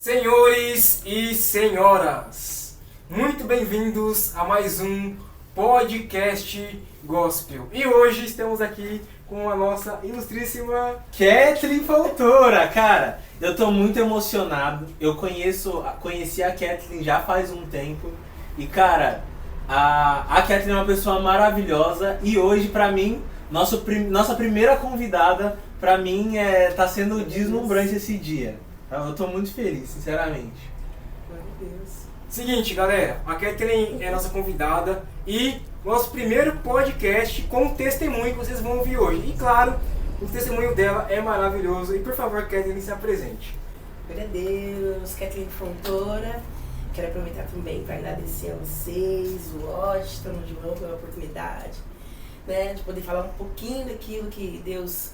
Senhores e senhoras, muito bem-vindos a mais um podcast gospel. E hoje estamos aqui com a nossa ilustríssima Kathleen Fontoura. Cara, eu tô muito emocionado. Eu conheci a Kathleen já faz um tempo. E cara, a Kathleen é uma pessoa maravilhosa. E hoje, pra mim, nossa primeira convidada, pra mim, tá sendo deslumbrante esse dia. Eu tô muito feliz, sinceramente. Meu Deus. Seguinte, galera, a Kathleen é nossa convidada e nosso primeiro podcast com testemunho que vocês vão ouvir hoje. E claro, o testemunho dela é maravilhoso. E por favor, Kathleen, se apresente. Glória a Deus, Kathleen Fontoura. Quero aproveitar também para agradecer a vocês, o Washington, o João, pela oportunidade, né, de poder falar um pouquinho daquilo que Deus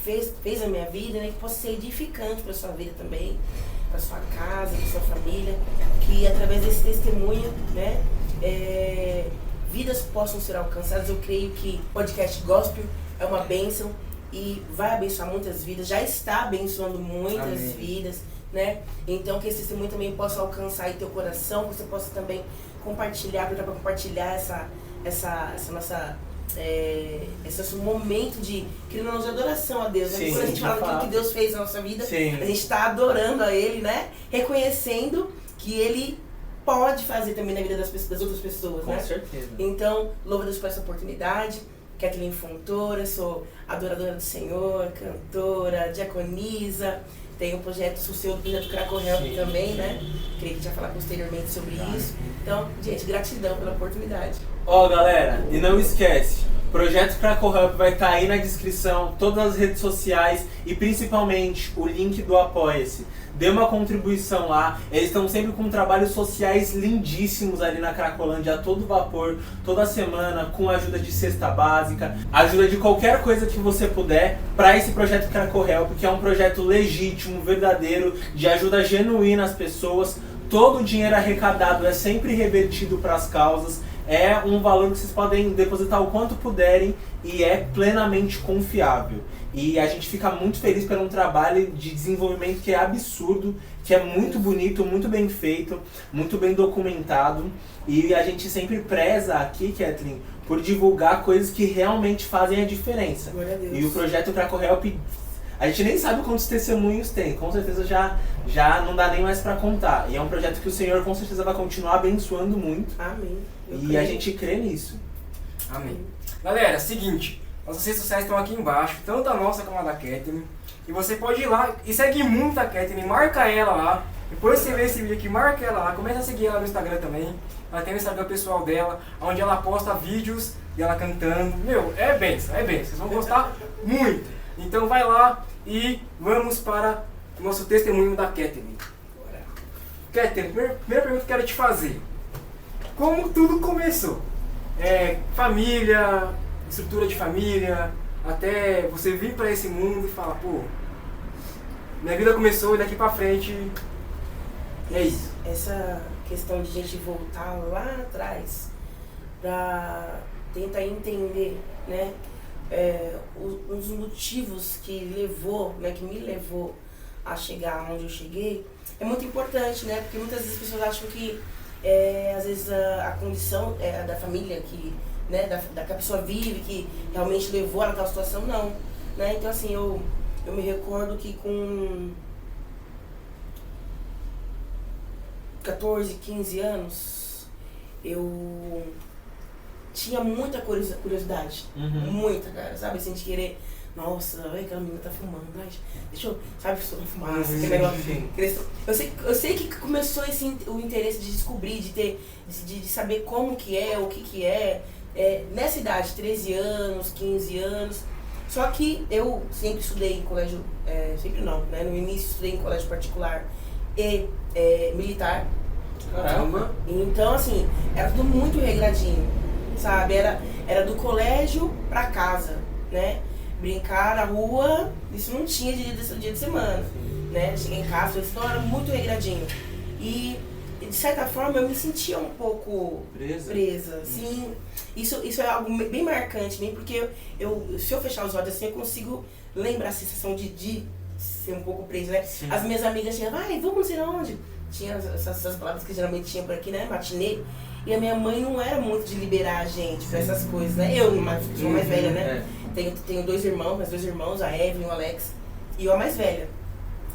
fez na minha vida, né, que possa ser edificante para sua vida também, para sua casa, para sua família, que através desse testemunho, né, vidas possam ser alcançadas. Eu creio que o podcast gospel é uma bênção e vai abençoar muitas vidas, já está abençoando muitas Amém. vidas, né? Então que esse testemunho também possa alcançar aí teu coração, que você possa também compartilhar, para compartilhar essa nossa esse nosso momento de adoração a Deus, né? Sim, Quando a gente fala do que Deus fez na nossa vida, Sim. a gente está adorando a Ele, né? Reconhecendo que Ele pode fazer também na vida das outras pessoas, Com né? certeza. Então, louvo a Deus por essa oportunidade. Kathleen Fontoura, sou adoradora do Senhor, cantora, diaconisa. Tenho o projeto, sou do projeto Craco Help Sim. também, né? Creio que a gente vai falar posteriormente sobre isso. Então, gente, gratidão pela oportunidade. Ó, galera, e não esquece, o Projeto Craco Help vai estar aí na descrição, todas as redes sociais e principalmente o link do Apoia-se. Dê uma contribuição lá, eles estão sempre com trabalhos sociais lindíssimos ali na Cracolândia a todo vapor, toda semana, com ajuda de cesta básica, ajuda de qualquer coisa que você puder para esse Projeto Craco Help, que é um projeto legítimo, verdadeiro, de ajuda genuína às pessoas. Todo o dinheiro arrecadado é sempre revertido para as causas. É um valor que vocês podem depositar o quanto puderem e é plenamente confiável. E a gente fica muito feliz pelo um trabalho de desenvolvimento que é absurdo, que é muito bonito, muito bem feito, muito bem documentado. E a gente sempre preza aqui, Kathleen, por divulgar coisas que realmente fazem a diferença. Glória a Deus. E o projeto Craco Help, a gente nem sabe quantos testemunhos tem, com certeza já não dá nem mais pra contar. E é um projeto que o Senhor com certeza vai continuar abençoando muito. Amém. Eu E creio. a gente crê nisso. Amém. Galera, seguinte, nossas redes sociais estão aqui embaixo, tanto a nossa como a da Kathleen. E você pode ir lá e segue muito a Kathleen, marca ela lá. Depois você vê esse vídeo aqui, marca ela lá, começa a seguir ela no Instagram também. Ela tem o Instagram pessoal dela, onde ela posta vídeos dela cantando. Meu, é benção, vocês vão gostar muito. Então vai lá e vamos para o nosso testemunho da Kathleen. Kathleen, primeira pergunta que eu quero te fazer. Como tudo começou? Família, estrutura de família, até você vir para esse mundo e falar, pô, minha vida começou e daqui pra frente é isso. Essa questão de a gente voltar lá atrás para tentar entender, né, os motivos que levou, né, que me levou a chegar onde eu cheguei, é muito importante, né, porque muitas vezes as pessoas acham que às vezes a condição da família que, né, da que a pessoa vive, que realmente levou ela naquela situação, não, né? Então assim, eu me recordo que com 14, 15 anos, eu tinha muita curiosidade, muita, cara, sabe, assim, de querer, nossa, olha aquela menina tá fumando, deixa eu, sabe, fumar, aquele negócio. Eu sei que começou o interesse de descobrir, de saber como que é, o que é, nessa idade, 13 anos, 15 anos. Só que eu sempre estudei em colégio, sempre não, né? No início estudei em colégio particular e militar. Caramba! Então, assim, era tudo muito regradinho, sabe? Era do colégio pra casa, né? Brincar na rua, isso não tinha dia de semana, né? Cheguei em casa, então era muito regradinho. E de certa forma eu me sentia um pouco presa, assim. Isso é algo bem marcante, bem, porque se eu fechar os olhos assim, eu consigo lembrar a sensação de ser um pouco preso, né? Sim. As minhas amigas tinham, vai, vamos não sei onde. Tinha essas palavras que geralmente tinha por aqui, né? Matinê. E a minha mãe não era muito de liberar a gente pra essas coisas, né? Eu, sou mais velha, né? Tenho 2 irmãos, meus 2 irmãos, a Evelyn e o Alex. E eu a mais velha.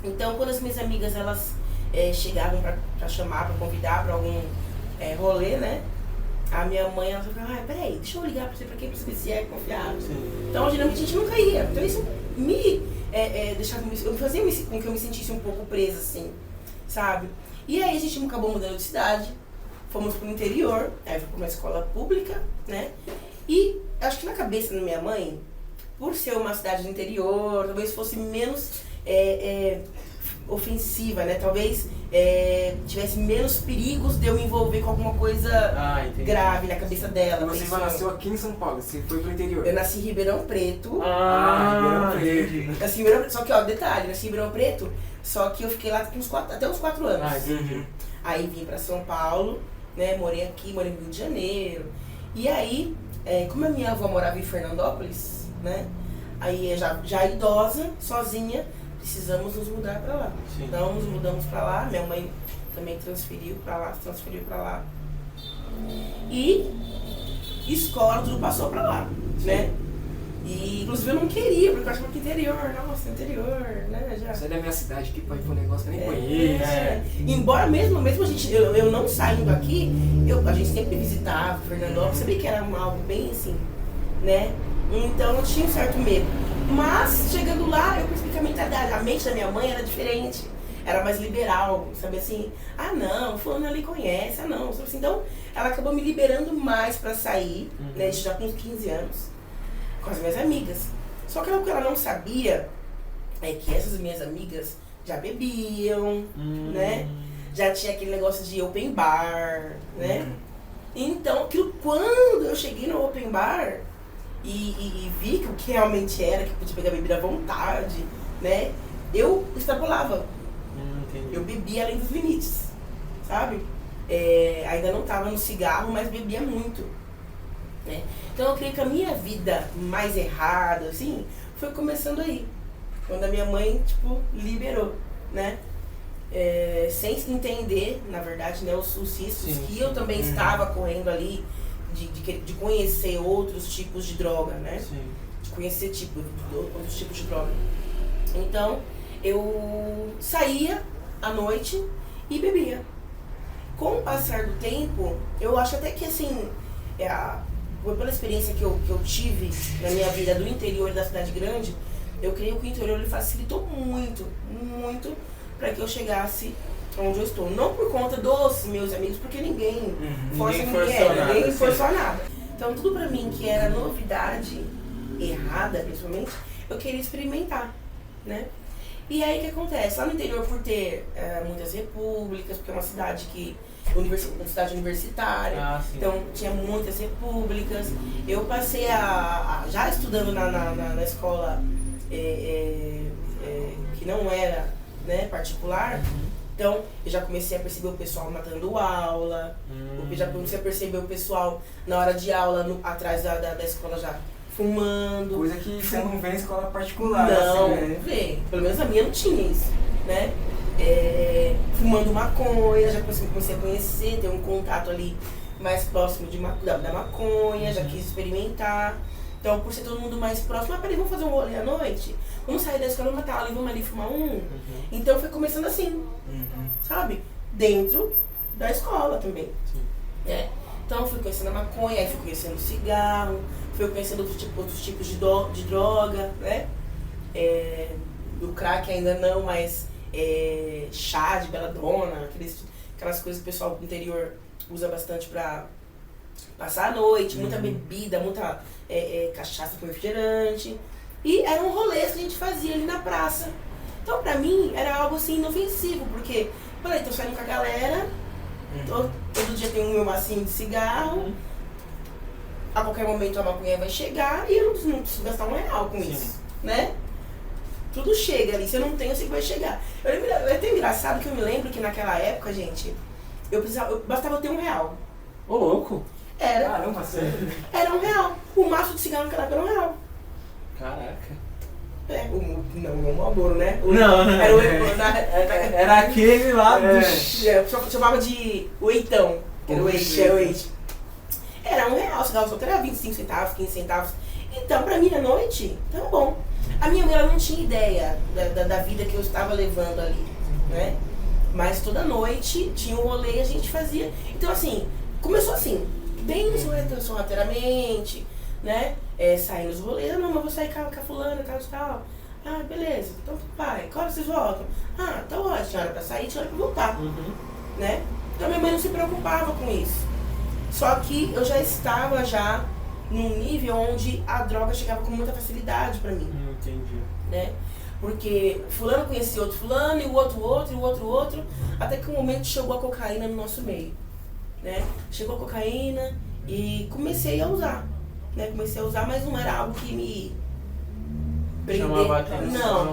Então, quando as minhas amigas, elas chegavam pra chamar, pra convidar pra algum rolê, né? A minha mãe, ela falava, peraí, deixa eu ligar pra você, pra quem? Pra saber se é confiável. Sim. Então, geralmente a gente nunca ia. Então, isso me deixava, eu fazia com que eu me sentisse um pouco presa, assim, sabe? E aí a gente acabou mudando de cidade, fomos pro interior, aí fui pra uma escola pública, né? E acho que na cabeça da minha mãe, por ser uma cidade do interior, talvez fosse menos ofensiva, né? Talvez tivesse menos perigos de eu me envolver com alguma coisa grave na cabeça dela. Você nasceu aqui em São Paulo, você foi pro interior. Eu nasci em Ribeirão Preto. Ribeirão Preto. Nasci em Ribeirão Preto, só que, ó, detalhe, nasci em Ribeirão Preto, só que eu fiquei lá até uns 4 anos. Aí vim pra São Paulo, né? Morei aqui, morei no Rio de Janeiro. E aí, como a minha avó morava em Fernandópolis, né? Aí já idosa, sozinha, precisamos nos mudar pra lá. Sim. Então nos mudamos pra lá, minha mãe também transferiu pra lá. E escola, tudo passou pra lá, né? E inclusive eu não queria, porque eu achava que interior, nossa, interior, né? Já. Você é da minha cidade, que pode ir pra um negócio que eu nem conheço. Embora mesmo a gente, eu não saindo daqui, a gente sempre visitava Fernandópolis, sabia que era algo bem assim, né? Então eu tinha um certo medo. Mas chegando lá, eu percebi que a mente da minha mãe era diferente. Era mais liberal, sabe assim? Ah não, fulano ali conhece, ah não, sabe assim? Então ela acabou me liberando mais pra sair, né? Já com uns 15 anos, com as minhas amigas. Só que o que ela não sabia é que essas minhas amigas já bebiam, né? Já tinha aquele negócio de open bar, né? Então, quando eu cheguei no open bar e vi que o que realmente era, que podia pegar bebida à vontade, né? Eu extrapolava. Eu bebia além dos limites, sabe? Ainda não estava no cigarro, mas bebia muito. Né? Então eu creio que a minha vida mais errada, assim, foi começando aí. Quando a minha mãe, tipo, liberou, né? Sem entender, na verdade, né, os riscos que eu também estava correndo ali de conhecer outros tipos de droga, né? Sim. De conhecer outros tipos de droga. Então, eu saía à noite e bebia. Com o passar do tempo, eu acho até que, assim, pela experiência que eu tive na minha vida do interior da cidade grande, eu creio que o interior ele facilitou muito, muito para que eu chegasse onde eu estou. Não por conta dos meus amigos, porque ninguém força ninguém forçou nada. Então tudo pra mim que era novidade, errada principalmente, eu queria experimentar, né? E aí o que acontece? Lá no interior, por ter muitas repúblicas, porque é uma cidade uma cidade universitária, então tinha muitas repúblicas. Eu passei já estudando na escola que não era, né, particular, então eu já comecei a perceber o pessoal matando aula, eu já comecei a perceber o pessoal na hora de aula, atrás da escola já fumando. Coisa que você não vê em escola particular. Não, assim, né? vê. Pelo menos a minha não tinha isso, né? Fumando maconha, já comecei a conhecer, ter um contato ali mais próximo da maconha, já quis experimentar. Então, por ser todo mundo mais próximo, peraí, vamos fazer um rolê à noite? Vamos sair da escola, vamos matar ali, vamos ali fumar um? Então foi começando assim, sabe? Dentro da escola também. Então eu fui conhecendo a maconha, aí fui conhecendo o cigarro, fui conhecendo outros tipos de droga, né? Do crack ainda não, mas chá de beladona, aquelas coisas que o pessoal do interior usa bastante pra passar a noite, muita bebida, muita cachaça com refrigerante. E eram rolês que a gente fazia ali na praça. Então pra mim era algo assim inofensivo, porque, peraí, tô saindo com a galera, todo dia tem um meu macinho de cigarro, a qualquer momento a maconha vai chegar e eu não preciso gastar R$1 com isso, né? Tudo chega ali, se eu não tenho, eu sei que vai chegar. É até engraçado que eu me lembro que naquela época, gente, bastava eu ter R$1. Ô, louco! Caramba, sério? Era R$1. O maço de cigarro naquela época era R$1. Caraca. Não, o Marlboro, né? Não, Era o era aquele lá do... Eu chamava de oitão, que era o eight. Era R$1, cigarro solteiro era 25 centavos, 15 centavos. Então, pra mim, à noite, tão bom. A minha mãe, ela não tinha ideia da vida que eu estava levando ali, né? Mas toda noite tinha um rolê e a gente fazia. Então, assim, começou assim, bem sorrateiramente, né? Sair nos rolês, não, mas vou sair com a fulana, tal. Ah, beleza, então pai, que hora vocês voltam? Ah, tá ótimo, tinha hora pra sair, tinha hora pra voltar, né? Então minha mãe não se preocupava com isso. Só que eu já estava num nível onde a droga chegava com muita facilidade pra mim. Entendi. Né? Porque fulano conhecia outro fulano, e o outro, até que um momento chegou a cocaína no nosso meio, né? Chegou a cocaína e comecei a usar, né? Comecei a usar, mas não era algo que me prendesse.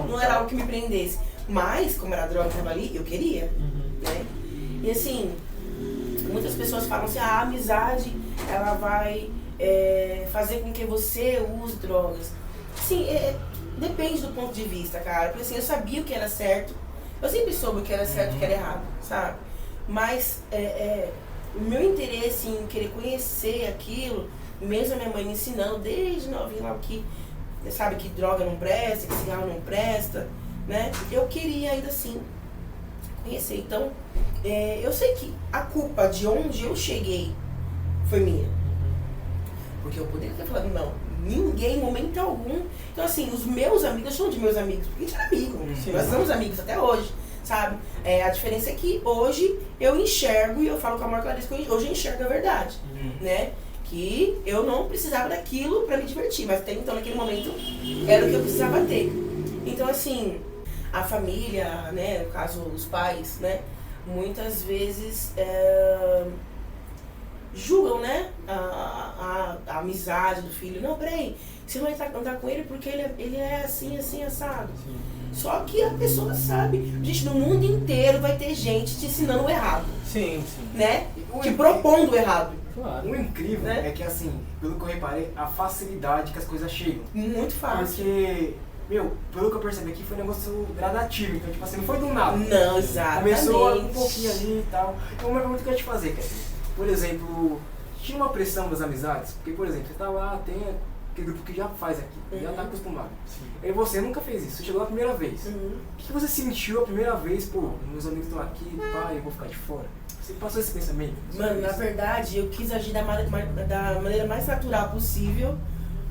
Não era algo que me prendesse. Mas, como era a droga que estava ali, eu queria, né? E assim, muitas pessoas falam assim, a amizade, ela vai fazer com que você use drogas. Sim, depende do ponto de vista, cara. Porque assim, eu sabia o que era certo. Eu sempre soube o que era certo e o que era errado, sabe? Mas o meu interesse em querer conhecer aquilo, mesmo a minha mãe me ensinando desde novinha lá que, sabe, que droga não presta, que cigarro não presta, né? Eu queria ainda assim conhecer. Então, eu sei que a culpa de onde eu cheguei foi minha. Porque eu poderia ter falado, não, ninguém, em momento algum. Então, assim, os meus amigos, eu chamo de meus amigos, porque a gente é amigo, nós somos amigos até hoje, sabe? A diferença é que hoje eu enxergo, e eu falo com a maior clareza que hoje eu enxergo a verdade, né? Que eu não precisava daquilo pra me divertir, mas até então, naquele momento, era o que eu precisava ter. Então, assim, a família, né, no caso, os pais, né, muitas vezes julgam, né, a amizade do filho. Não, peraí, você não vai andar com ele porque ele é assim, assado. Só que a pessoa sabe. Gente, no mundo inteiro vai ter gente te ensinando o errado. Sim. Né? Te propondo o errado. Claro. O incrível, né, é que, assim, pelo que eu reparei, a facilidade que as coisas chegam. Muito fácil. Porque, pelo que eu percebi aqui, foi um negócio gradativo. Então, tipo assim, não foi do nada. Não, exatamente. Começou um pouquinho ali e tal. Então, uma pergunta que eu ia te fazer, Catherine. Por exemplo, tinha uma pressão das amizades? Porque, por exemplo, você tá lá, tem aquele grupo que já faz aqui, já tá acostumado. Aí você nunca fez isso, você chegou a primeira vez. O que você sentiu a primeira vez? Pô, meus amigos estão aqui, pai, eu vou ficar de fora. Você passou esse pensamento? Mano, na verdade, eu quis agir da maneira mais natural possível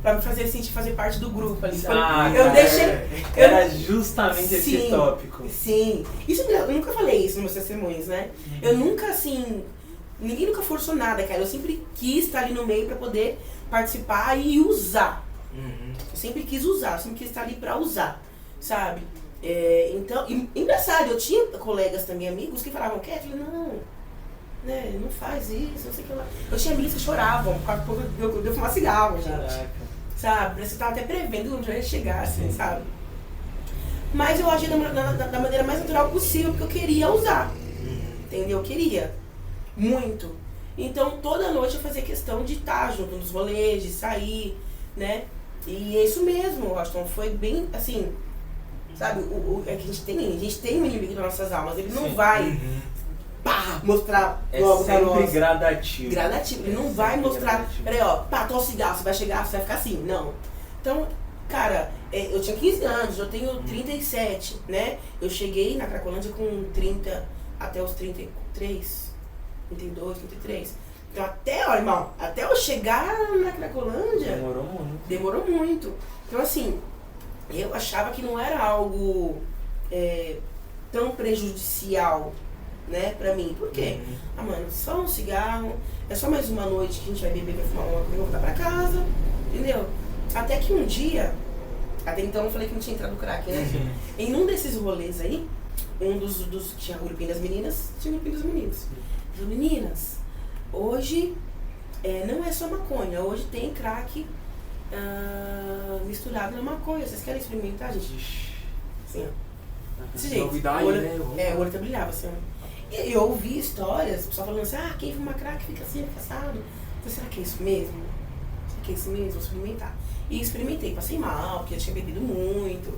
pra me fazer sentir fazer parte do grupo ali. Eu deixei. Era justamente esse tópico. Sim. Isso, eu nunca falei isso nos meus testemunhos, né? Eu nunca, assim. Ninguém nunca forçou nada, cara. Eu sempre quis estar ali no meio pra poder participar e usar. Eu sempre quis usar, eu sempre quis estar ali pra usar, sabe? Então, engraçado, eu tinha colegas também, amigos, que falavam, Kathleen, não, né, não faz isso, não sei o que lá. Eu tinha amigos que choravam por causa de eu fumar cigarro, gente. Caraca. Sabe? Parece que tava até prevendo onde eu ia chegar, assim, sabe? Mas eu agi da maneira mais natural possível, porque eu queria usar. Entendeu? Eu queria. Muito. Então, toda noite eu fazia questão de estar junto nos rolês, de sair, né? E é isso mesmo, Washington. Foi bem, assim, sabe? É que a gente tem um inimigo nas nossas almas. Ele não vai mostrar logo pra nós. É sempre gradativo. Gradativo. Ele não vai mostrar, peraí, ó, tô o cigarro, você vai chegar, você vai ficar assim. Não. Então, cara, eu tinha 15 anos, eu tenho 37, né? Eu cheguei na Cracolândia com 30 até os 33. 32, 33. Então até eu chegar na Cracolândia... Demorou muito. Então assim, eu achava que não era algo tão prejudicial, né, pra mim. Por quê? Mano, só um cigarro, é só mais uma noite que a gente vai beber, vai fumar uma coisa e voltar pra casa, entendeu? Até que um dia, até então eu falei que não tinha entrado crack, né? Em um desses rolês aí, um dos tinha o grupinho das meninas, tinha o grupinho dos meninos. Meninas, hoje não é só maconha, hoje tem crack misturado na maconha. Vocês querem experimentar, gente? Assim, ó. Desse jeito. Novidade, o olho até brilhava, assim, ó. E eu ouvi histórias, o pessoal falando assim, quem fuma crack fica assim, fica assado. Então, será que é isso mesmo? Será que esse menino, vou experimentar. E experimentei, passei mal, porque eu tinha bebido muito.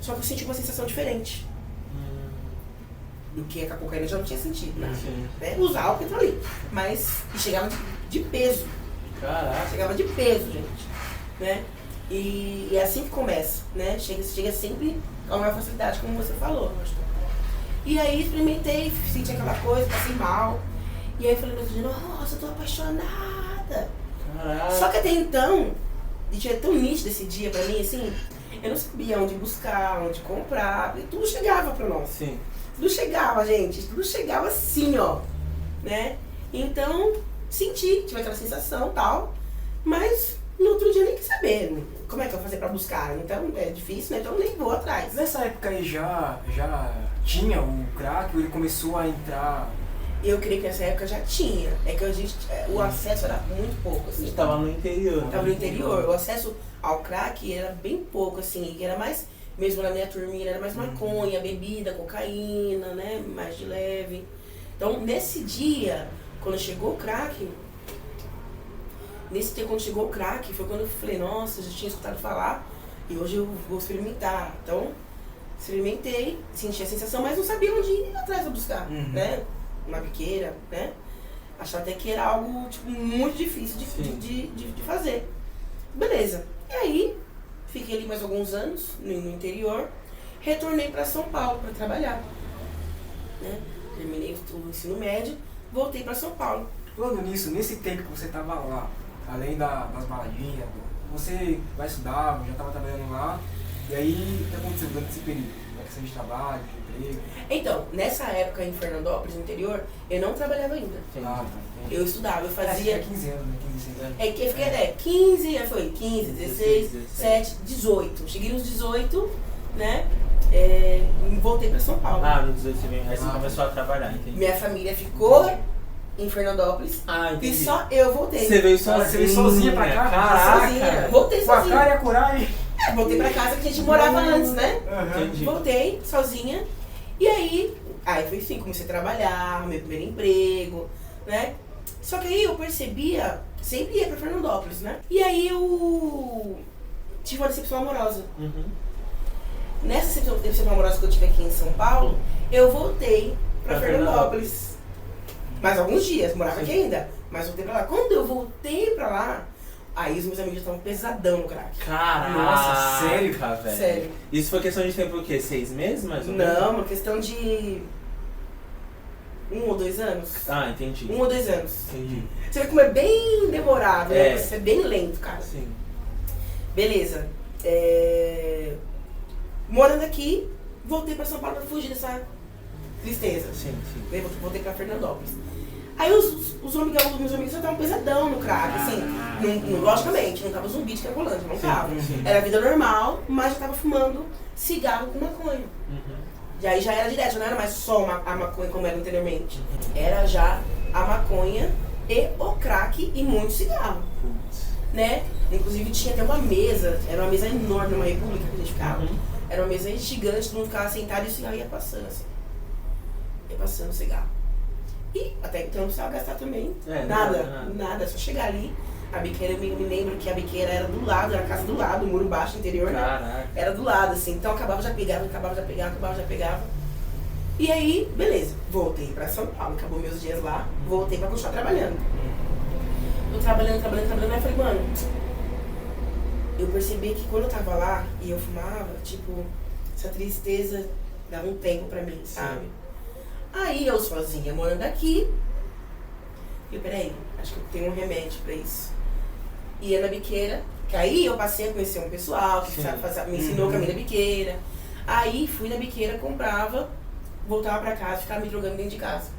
Só que eu senti uma sensação diferente. Do que a cocaína eu já não tinha sentido, né? Usar álcool entrou ali. Mas chegava de peso. Caraca. Chegava de peso, gente. Né? E é assim que começa, né? Chega sempre com a maior facilidade, como você falou. E aí experimentei, senti aquela coisa, passei mal. E aí falei, nossa, eu tô apaixonada. Caraca. Só que até então, é tão nítido esse dia pra mim, assim, eu não sabia onde buscar, onde comprar, e tudo chegava pra nós. Sim. Tudo chegava, gente, tudo chegava assim, ó, né? Então, tive aquela sensação e tal, mas no outro dia nem quis saber como é que eu vou fazer pra buscar. Então, é difícil, né? Então, nem vou atrás. Nessa época aí já tinha o crack, ou ele começou a entrar... Eu creio que nessa época já tinha. É que o acesso era muito pouco, A assim. gente tava no interior. Tava no interior. O acesso ao crack era bem pouco, assim. Era mais, mesmo na minha turminha, era mais maconha, bebida, cocaína, né? Mais de leve. Então, nesse dia, quando chegou o crack, foi quando eu falei, nossa, eu já tinha escutado falar e hoje eu vou experimentar. Então, experimentei, senti a sensação, mas não sabia onde ir atrás pra buscar, né? Uma biqueira, né? Achava até que era algo, tipo, muito difícil de fazer. Beleza. E aí, fiquei ali mais alguns anos no interior, retornei pra São Paulo pra trabalhar, né? Terminei o ensino médio, voltei pra São Paulo. Falando nisso, nesse tempo que você tava lá, além das baladinhas, você vai estudar, já tava trabalhando lá, e aí o que aconteceu durante esse período? A questão de trabalho, de emprego? Então, nessa época em Fernandópolis, no interior, eu não trabalhava ainda. Eu estudava, eu fazia... 15 anos, né? 15 anos. É que fiquei, 15, foi 15, 16, 17, 18. Cheguei nos 18, né? E voltei pra São Paulo. No 18 aí você começou a trabalhar, entendi. Minha família ficou em Fernandópolis entendi. e só eu voltei. Você veio sozinha pra cá? Caraca. Sozinha. Voltei Com a sozinha. cara e a coragem. Voltei pra casa que a gente morava antes, né? Entendi. Voltei sozinha. E aí foi assim, comecei a trabalhar, meu primeiro emprego, né? Só que aí eu percebia, sempre ia pra Fernandópolis, né? E aí eu tive uma decepção amorosa. Nessa decepção amorosa que eu tive aqui em São Paulo, eu voltei pra Fernandópolis. Mais alguns dias, morava aqui ainda, mas voltei pra lá. Quando eu voltei pra lá, aí os meus amigos estavam pesadão no crack. Caraca. Nossa, sério? Velho. Sério. Isso foi questão de tempo o quê? 6 meses mais ou menos? Não, uma questão de 1 ou 2 anos. Entendi. 1 ou 2 anos. Entendi. Você vê como é bem demorado, né? Você é bem lento, cara. Sim. Beleza. Morando aqui, voltei pra São Paulo pra fugir dessa tristeza. Sim. Voltei pra Fernandópolis. Aí os meus amigos já estavam pesadão no crack, assim. Logicamente, não tava zumbi de cracolândia, não tava. Era vida normal, mas já tava fumando cigarro com maconha. E aí já era direto, não era mais só a maconha como era anteriormente. Era já a maconha e o crack e muito cigarro. Né? Inclusive tinha até uma mesa, era uma mesa enorme, numa república que a gente ficava. Era uma mesa gigante, todo mundo ficava sentado e o cigarro ia passando assim. Ia passando o cigarro. E até então não precisava gastar também nada, só chegar ali. A biqueira, eu me lembro que a biqueira era do lado, era a casa do lado, o muro baixo, interior, né? Era do lado, assim, então acabava, já pegava. E aí, beleza, voltei pra São Paulo, acabou meus dias lá, voltei pra continuar trabalhando. Eu trabalhando, aí falei, mano, eu percebi que quando eu tava lá e eu fumava, tipo, essa tristeza dava um tempo pra mim, sabe? Aí eu sozinha, morando aqui, falei, peraí, acho que eu tenho um remédio pra isso. Ia na biqueira, que aí eu passei a conhecer um pessoal que me ensinou o caminho da biqueira. Aí fui na biqueira, comprava, voltava pra casa, ficava me drogando dentro de casa.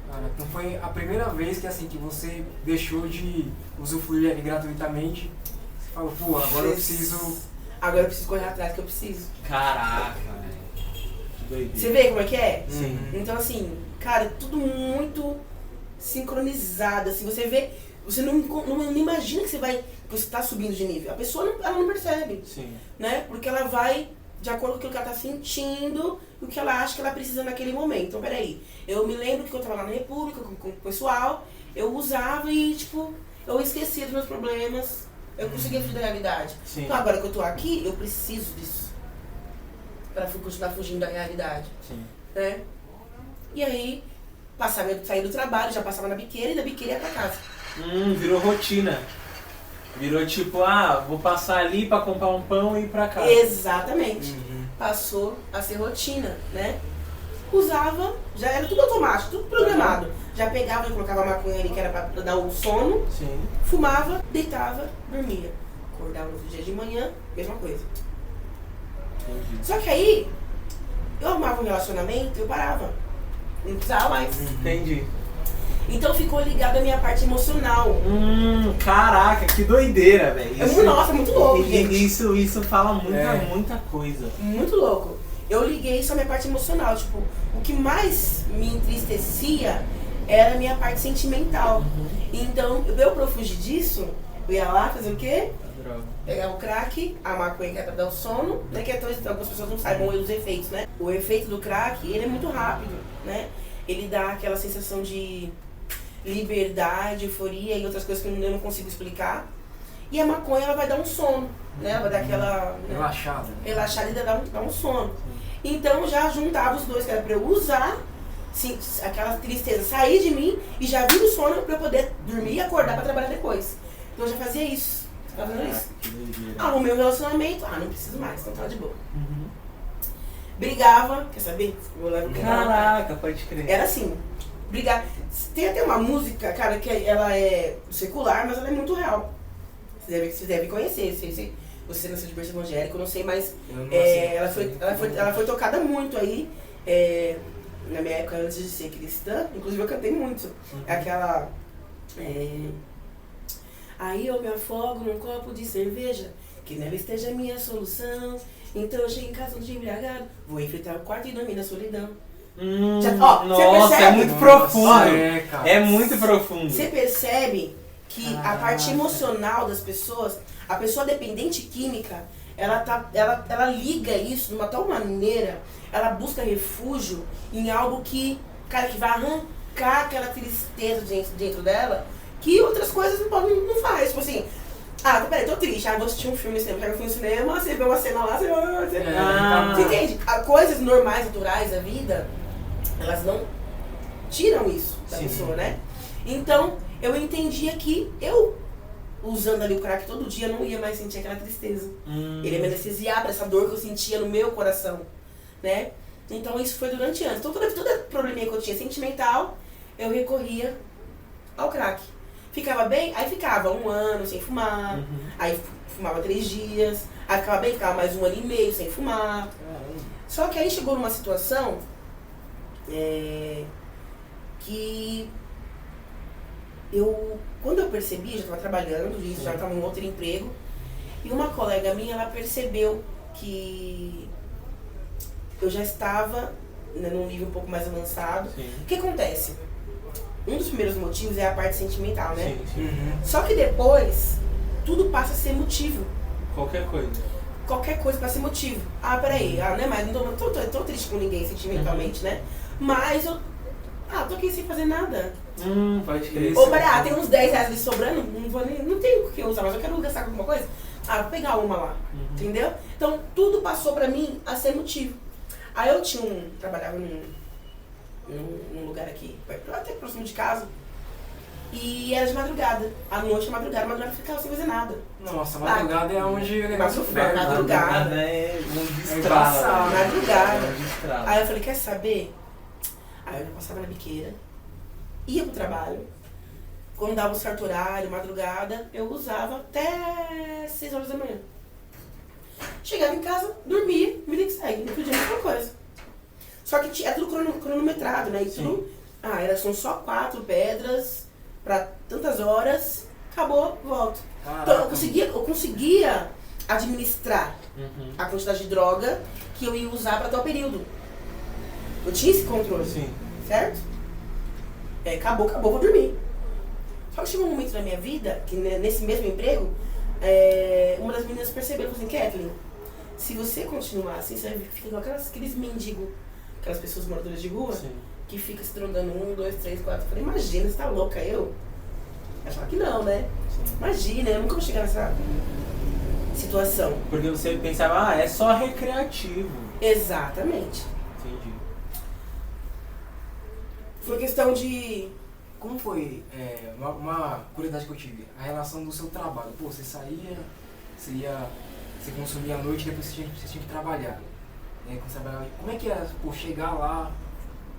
Cara, então foi a primeira vez que assim, que você deixou de usufruir ali gratuitamente. Você falou, pô, agora eu preciso... Agora eu preciso correr atrás que eu preciso. Caraca, velho. Você vê como é que é? Sim. Então assim, cara, tudo muito sincronizado, assim, você vê, você não imagina que você tá subindo de nível. A pessoa ela não percebe. Sim. Né? Porque ela vai de acordo com aquilo que ela tá sentindo e o que ela acha que ela precisa naquele momento. Então, peraí, eu me lembro que eu tava lá na República com o pessoal, eu usava e, tipo, eu esqueci dos meus problemas, eu conseguia fugir da realidade. Sim. Então agora que eu tô aqui, eu preciso disso. Pra continuar fugindo da realidade. Sim. Né? E aí, saí do trabalho, já passava na biqueira e da biqueira ia pra casa. Virou rotina. Virou tipo, vou passar ali pra comprar um pão e ir pra casa. Exatamente. Passou a ser rotina, né? Usava, já era tudo automático, tudo programado. Já pegava e colocava a maconha ali que era pra dar o sono, Sim. fumava, deitava, dormia. Acordava no outro dia de manhã, mesma coisa. Entendi. Só que aí, eu arrumava um relacionamento, eu parava. Não precisava mais. Entendi. Então ficou ligado à minha parte emocional. Caraca, que doideira, velho. Nossa, muito louco, gente. Isso fala muita coisa. Muito louco. Eu liguei isso à minha parte emocional. Tipo, o que mais me entristecia era a minha parte sentimental. Então, pra eu fugir disso, eu ia lá fazer o quê? Droga. Pegar o crack, a maconha que é pra dar o sono, né? Que algumas pessoas não saibam os efeitos, né? O efeito do crack, ele é muito rápido, né? Ele dá aquela sensação de liberdade, euforia e outras coisas que eu não consigo explicar. E a maconha, ela vai dar um sono, né? Ela vai dar aquela... Relaxada. Relaxada e dar um sono. Então, já juntava os dois, que era pra eu usar, sim, aquela tristeza sair de mim e já vir o sono pra eu poder dormir e acordar pra trabalhar depois. Então, eu já fazia isso. Fazendo isso. Arrumei um relacionamento, não preciso mais, então tá de boa. Brigava, quer saber? Eu levo Caraca, pode crer. Era assim, brigar. Tem até uma música, cara, que ela é secular, mas ela é muito real. Você deve conhecer, você nasceu de berço evangélico, eu não sei, mas ela foi tocada muito aí, na minha época antes de ser cristã, inclusive eu cantei muito. É aquela... Aí eu me afogo num copo de cerveja, que nela esteja a minha solução. Então eu chego em casa um dia embriagado, vou enfrentar o quarto e dormir na solidão. Nossa, é muito profundo. Cara. É muito profundo. Você percebe que a parte emocional das pessoas, a pessoa dependente química, ela liga isso de uma tal maneira, ela busca refúgio em algo que, cara, que vai arrancar aquela tristeza dentro dela, que outras coisas não faz. Tipo assim, peraí, tô triste, vou assistir um filme no cinema. Pega um filme no cinema, você vê uma cena lá, você entende? Coisas normais, naturais da vida, elas não tiram isso da pessoa, né? Então, eu entendia que eu, usando ali o crack todo dia, não ia mais sentir aquela tristeza. Ele ia me anestesiar pra essa dor que eu sentia no meu coração, né? Então, isso foi durante anos. Então, toda probleminha que eu tinha sentimental, eu recorria ao crack. Ficava bem? Aí ficava 1 ano sem fumar, aí fumava 3 dias, aí ficava bem, ficava mais 1 ano e meio sem fumar. Só que aí chegou numa situação que quando eu percebi, já estava trabalhando, já estava em outro emprego, e uma colega minha, ela percebeu que eu já estava, né, num nível um pouco mais avançado. O que acontece? Um dos primeiros motivos é a parte sentimental, né? Só que depois, tudo passa a ser motivo. Qualquer coisa Passa a ser motivo. Peraí, não é mais, não tô triste com ninguém sentimentalmente, né? Mas eu, tô aqui sem fazer nada. Pode crer. Ou peraí, tem uns 10 reais ali sobrando, não tenho o que usar, mas eu quero gastar com alguma coisa. Vou pegar uma lá, entendeu? Então, tudo passou pra mim a ser motivo. Aí eu trabalhava num lugar aqui, até próximo de casa, e era de madrugada. À noite, madrugada eu ficava sem fazer nada. Nossa, madrugada é onde o negócio ferve. Madrugada é um embaçado, madrugada. Aí Aí eu falei, quer saber? Aí eu já passava na biqueira, ia pro trabalho, quando dava um certo horário, madrugada, eu usava até 6 horas da manhã. Chegava em casa, dormia, vida que segue, no outro dia a mesma coisa. Só que é tudo cronometrado, né? E tudo, são só 4 pedras pra tantas horas, acabou, volto. Então eu conseguia administrar a quantidade de droga que eu ia usar pra tal período. Eu tinha esse controle, certo? Acabou, vou dormir. Só que chegou um momento na minha vida, que nesse mesmo emprego, uma das meninas percebeu, falou assim, Kathleen, se você continuar assim, você fica com aqueles mendigos, aquelas pessoas moradoras de rua, que fica se drogando 1, 2, 3, 4. Eu falei, imagina, você tá louca, eu? Ela fala que não, né? Imagina, eu nunca vou chegar nessa situação. Porque você pensava, é só recreativo. Exatamente. Entendi. Foi questão de... Como foi, uma curiosidade que eu tive, a relação do seu trabalho? Pô, você saía, você consumia à noite e depois você tinha que trabalhar. Como é que era, pô, chegar lá,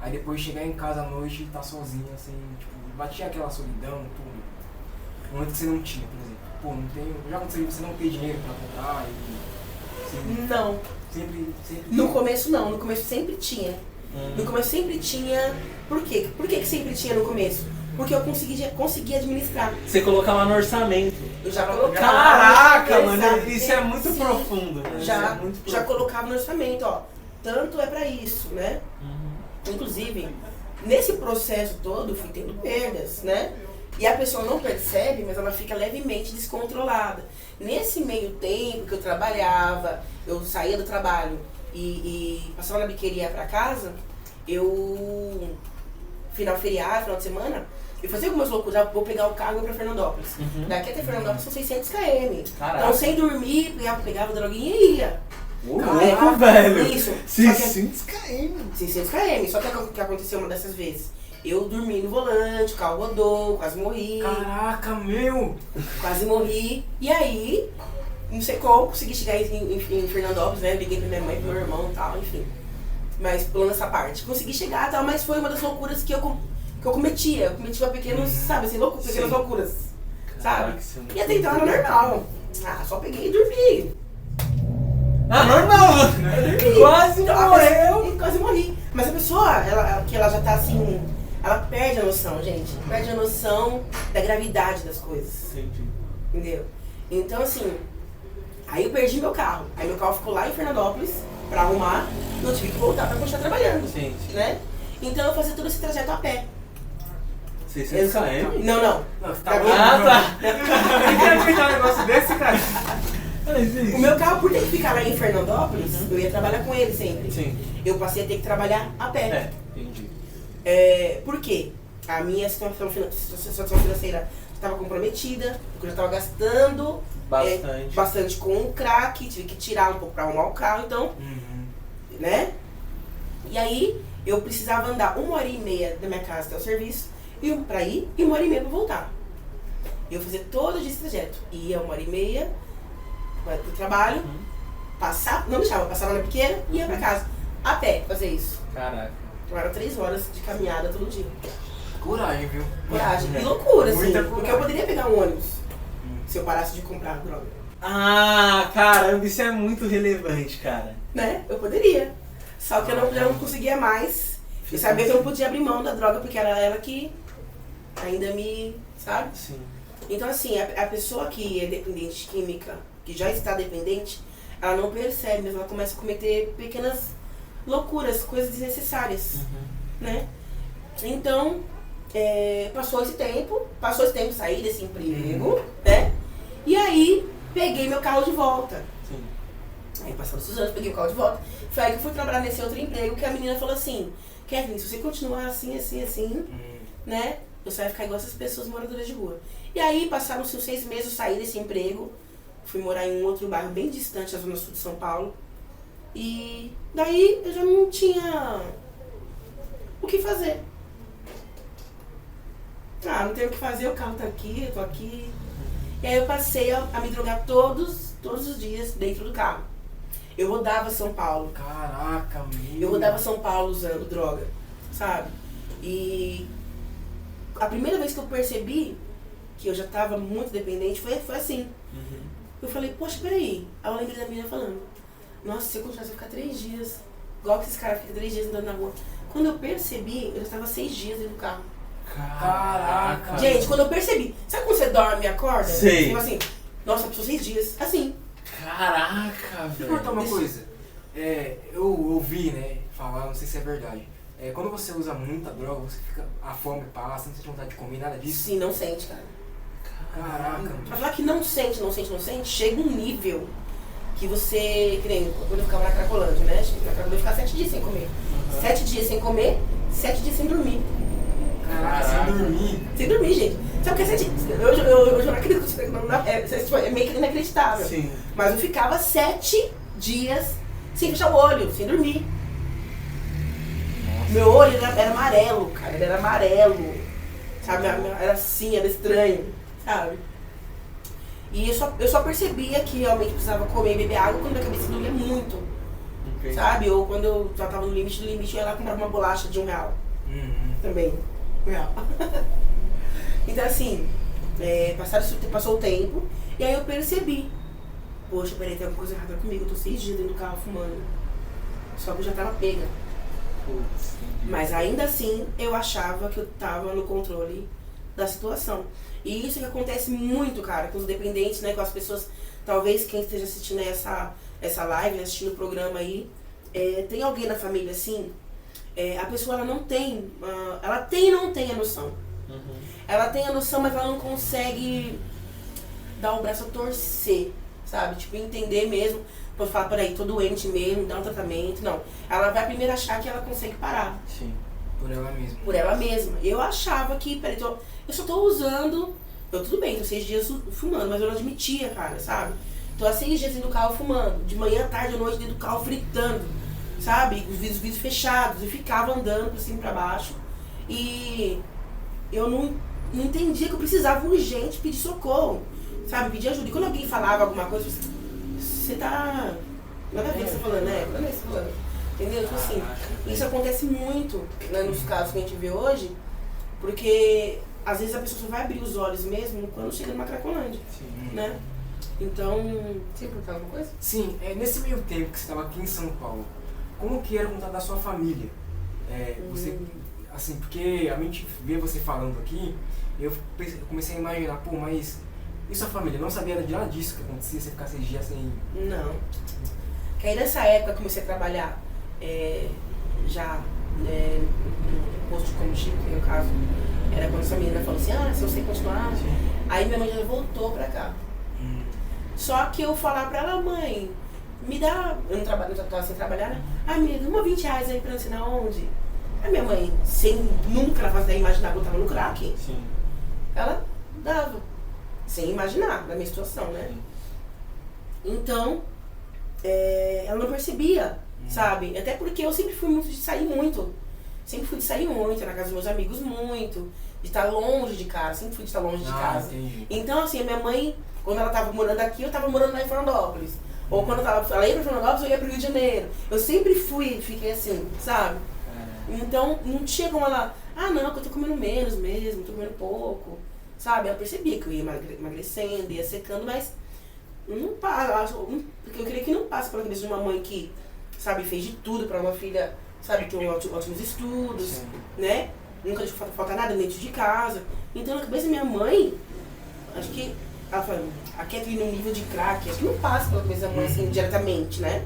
aí depois chegar em casa à noite e estar sozinho, assim, tipo, batia aquela solidão, pô, um momento que você não tinha, por exemplo. Pô, não tenho, já aconteceu você não ter dinheiro pra comprar e... Não. Sempre No começo não, no começo sempre tinha. No começo sempre tinha... Por quê? Por que sempre tinha no começo? Porque eu consegui administrar. Você colocava no orçamento. Eu já colocava. Caraca, no mano, orçamento. isso é muito Sim. profundo. Né? Isso Já, é muito já profundo. colocava no orçamento, ó. Tanto é pra isso, né? Inclusive, nesse processo todo, eu fui tendo perdas, né? E a pessoa não percebe, mas ela fica levemente descontrolada. Nesse meio tempo que eu trabalhava, eu saía do trabalho e passava na biqueria pra casa, eu, final de semana, eu fazia algumas loucuras. Vou pegar o carro e vou pra Fernandópolis. Daqui até Fernandópolis são 600 km. Caraca. Então, sem dormir, pegava droguinha e ia. Louco, velho. Isso. 600 km. 600 km. Só que o que aconteceu uma dessas vezes? Eu dormi no volante, o carro rodou, quase morri. Caraca, meu! Quase morri. E aí, não sei como, consegui chegar em Fernandópolis, né? Liguei pra minha mãe, pro meu irmão e tal, enfim. Mas pulando essa parte. Consegui chegar e tal, mas foi uma das loucuras que eu cometia. Eu cometia pequenos, sabe assim, pequenas loucuras. Sabe? E até então era normal. Ah, só peguei e dormi. Ah, normal! Quase morreu! Quase morri. Mas a pessoa, ela já tá assim, ela perde a noção, gente. Perde a noção da gravidade das coisas. Entendi. Entendeu? Então assim, aí eu perdi meu carro. Aí meu carro ficou lá em Fernandópolis pra arrumar e eu tive que voltar pra continuar trabalhando. Sim. Né? Então eu fazia todo esse trajeto a pé. 600 km? Não. Não, você Tá tá bom? bom. tá. Eu queria acreditar um negócio desse, cara. O meu carro, por ter que ficar lá em Fernandópolis, eu ia trabalhar com ele sempre. Sim. Eu passei a ter que trabalhar a pé. Entendi. Por quê? A minha situação financeira estava comprometida, porque eu já estava gastando bastante com o crack, tive que tirar um pouco para arrumar o carro, então, né? E aí, eu precisava andar 1h30 da minha casa até o serviço, para ir, e 1h30 para voltar. Eu fazia todo esse trajeto. Ia 1h30 para o trabalho, passava na pequena e ia para casa. A pé, fazer isso. Caraca. Então, eram 3 horas de caminhada todo dia. Coragem, viu? Coragem. E loucura, assim. Muita Porque coragem. eu poderia pegar um ônibus se eu parasse de comprar droga. Ah, caramba, isso é muito relevante, cara. Né? Eu poderia. Só que eu não conseguia mais. E sabia que eu não podia abrir mão da droga, porque era ela que ainda me... Sabe? Sim. Então, assim, a pessoa que é dependente química, que já está dependente, ela não percebe, mas ela começa a cometer pequenas loucuras, coisas desnecessárias, né? Então, passou esse tempo, saí desse emprego, né? E aí, peguei meu carro de volta. Sim. Aí, passaram os anos, peguei o carro de volta. Foi aí que eu fui trabalhar nesse outro emprego, que a menina falou assim, Kevin, se você continuar assim, né? Você vai ficar igual essas pessoas moradoras de rua. E aí, passaram-se uns 6 meses, eu saí desse emprego, fui morar em um outro bairro bem distante da zona sul de São Paulo. E daí eu já não tinha o que fazer. Ah, não tenho o que fazer, o carro tá aqui, eu tô aqui. E aí eu passei a me drogar todos os dias dentro do carro. Eu rodava São Paulo. Caraca, meu. Eu rodava São Paulo usando droga, sabe? E a primeira vez que eu percebi que eu já tava muito dependente foi assim. Eu falei, poxa, peraí. Aí eu lembrei da menina falando, nossa, se eu continuar, você vai ficar 3 dias. Igual que esses caras ficam 3 dias andando na rua. Quando eu percebi, eu já estava 6 dias dentro do carro. Caraca. Gente, quando eu percebi, sabe quando você dorme e acorda? Sei. Tipo assim, nossa, passou 6 dias. Assim. Caraca, Deixa eu velho. perguntar uma coisa. Eu ouvi, né, falar, não sei se é verdade. Quando você usa muita droga, você fica, a fome passa, não sente vontade de comer, nada disso? Sim, não sente, cara. Caraca. Pra falar que não sente, chega um nível que você, que nem quando eu ficava na Cracolândia, né? Na Cracolândia eu ficava 7 dias sem comer. 7 dias sem comer, 7 dias sem dormir. Caraca, dormir. Sem dormir, gente. Sabe o que é 7? Eu não acredito. É meio que inacreditável. Sim. Mas eu ficava 7 dias sem fechar o olho, sem dormir. Meu olho era amarelo, cara. Ele era amarelo. Sabe? Era assim, era estranho. Sabe? E eu só percebia que realmente precisava comer e beber água quando minha cabeça doía muito. Okay. Sabe? Ou quando eu já tava no limite do limite, eu ia lá comprar uma bolacha de R$1. Também. R$1. Então assim, passou o tempo e aí eu percebi. Poxa, peraí, tem alguma coisa errada comigo. Eu tô 6 dias dentro do carro fumando. Só que eu já tava pega. Putz, Mas ainda assim, eu achava que eu tava no controle da situação. E isso que acontece muito, cara, com os dependentes, né? Com as pessoas, talvez quem esteja assistindo essa live, assistindo o programa aí, tem alguém na família assim, a pessoa ela não tem, ela tem e não tem a noção. Uhum. Ela tem a noção, mas ela não consegue dar o braço a torcer, sabe? Tipo, entender mesmo, pode falar, peraí, tô doente mesmo, dá um tratamento, não. Ela vai primeiro achar que ela consegue parar. Sim. Por ela mesma. Por ela mesma. Eu achava que, peraí, eu só tô usando, tudo bem, tô 6 dias fumando, mas eu não admitia, cara, sabe? Tô há 6 dias dentro do carro fumando, de manhã, tarde, à noite dentro do carro fritando, sabe? Os vidros fechados, e ficava andando pra cima e pra baixo. E eu não entendia que eu precisava urgente pedir socorro, sabe? Pedir ajuda. E quando alguém falava alguma coisa, você tá... Nada a ver o que você tá falando, né? Nada a ver o que você tá falando. Entendeu? Tipo assim, isso acontece muito, né, nos casos que a gente vê hoje, porque às vezes a pessoa só vai abrir os olhos mesmo quando chega numa Cracolândia, né? Então, você ia perguntar alguma coisa? Sim, nesse meio tempo que você estava aqui em São Paulo, como que era o contato da sua família? Você, assim, porque a gente vê você falando aqui, eu comecei a imaginar, pô, mas e sua família? Não sabia de nada disso que acontecia, você ficar 6 dias sem... Não. Que aí nessa época eu comecei a trabalhar já no posto de combustível, que no caso era quando essa menina falou assim, se eu sei continuar, aí minha mãe já voltou pra cá. Só que eu falar pra ela, mãe, me dá, eu não tava sem trabalhar, né? Me dá uma R$20 aí pra ensinar onde? A minha mãe, sem nunca ela fazer imaginar que eu tava no crack, ela dava, sem imaginar da minha situação, né? Então, ela não percebia, sabe? Até porque eu sempre fui muito de sair muito. Sempre fui de sair muito, na casa dos meus amigos muito, de estar longe de casa, sempre fui de estar longe de casa. Entendi. Então, assim, a minha mãe, quando ela tava morando aqui, eu tava morando lá em Fernandópolis. Ou quando ela ia pra Fernandópolis, eu ia pro Rio de Janeiro. Eu sempre fiquei assim, sabe? Então, não tinha como ela, não, que eu tô comendo menos mesmo, tô comendo pouco, sabe? Ela percebia que eu ia emagrecendo, ia secando, mas não passa, eu creio que não passa pela cabeça de uma mãe que, sabe, fez de tudo pra uma filha, sabe, ter ótimos estudos, né? Nunca deixou faltar nada dentro de casa. Então, na cabeça da minha mãe, acho que ela fala, a Kathleen no nível de crack, acho que não passa pela cabeça da mãe assim, diretamente, né?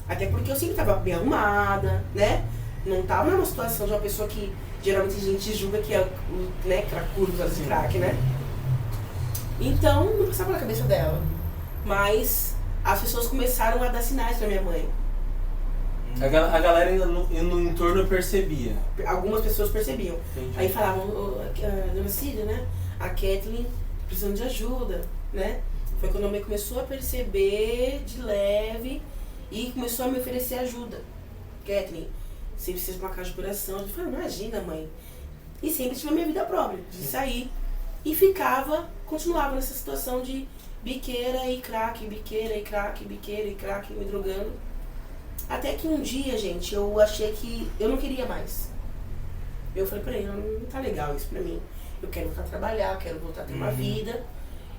Até porque eu sempre tava bem arrumada, né? Não tava numa situação de uma pessoa que geralmente a gente julga que é, né, cracudo, de crack, né? Então, não passava pela cabeça dela. Mas as pessoas começaram a dar sinais pra minha mãe. A galera no entorno percebia. Algumas pessoas percebiam. Entendi. Aí falavam, a dona Cília, né? A Kathleen precisando de ajuda, né? Foi quando a mãe começou a perceber de leve e começou a me oferecer ajuda. Kathleen, você precisa de uma caixa de coração. Eu falei, imagina, mãe. E sempre tive a minha vida própria, de sair. E continuava nessa situação de biqueira e crack, biqueira e crack, biqueira e crack, me drogando. Até que um dia, gente, eu achei que eu não queria mais. Eu falei, peraí, não tá legal isso pra mim. Eu quero voltar a trabalhar, quero voltar a ter uma vida.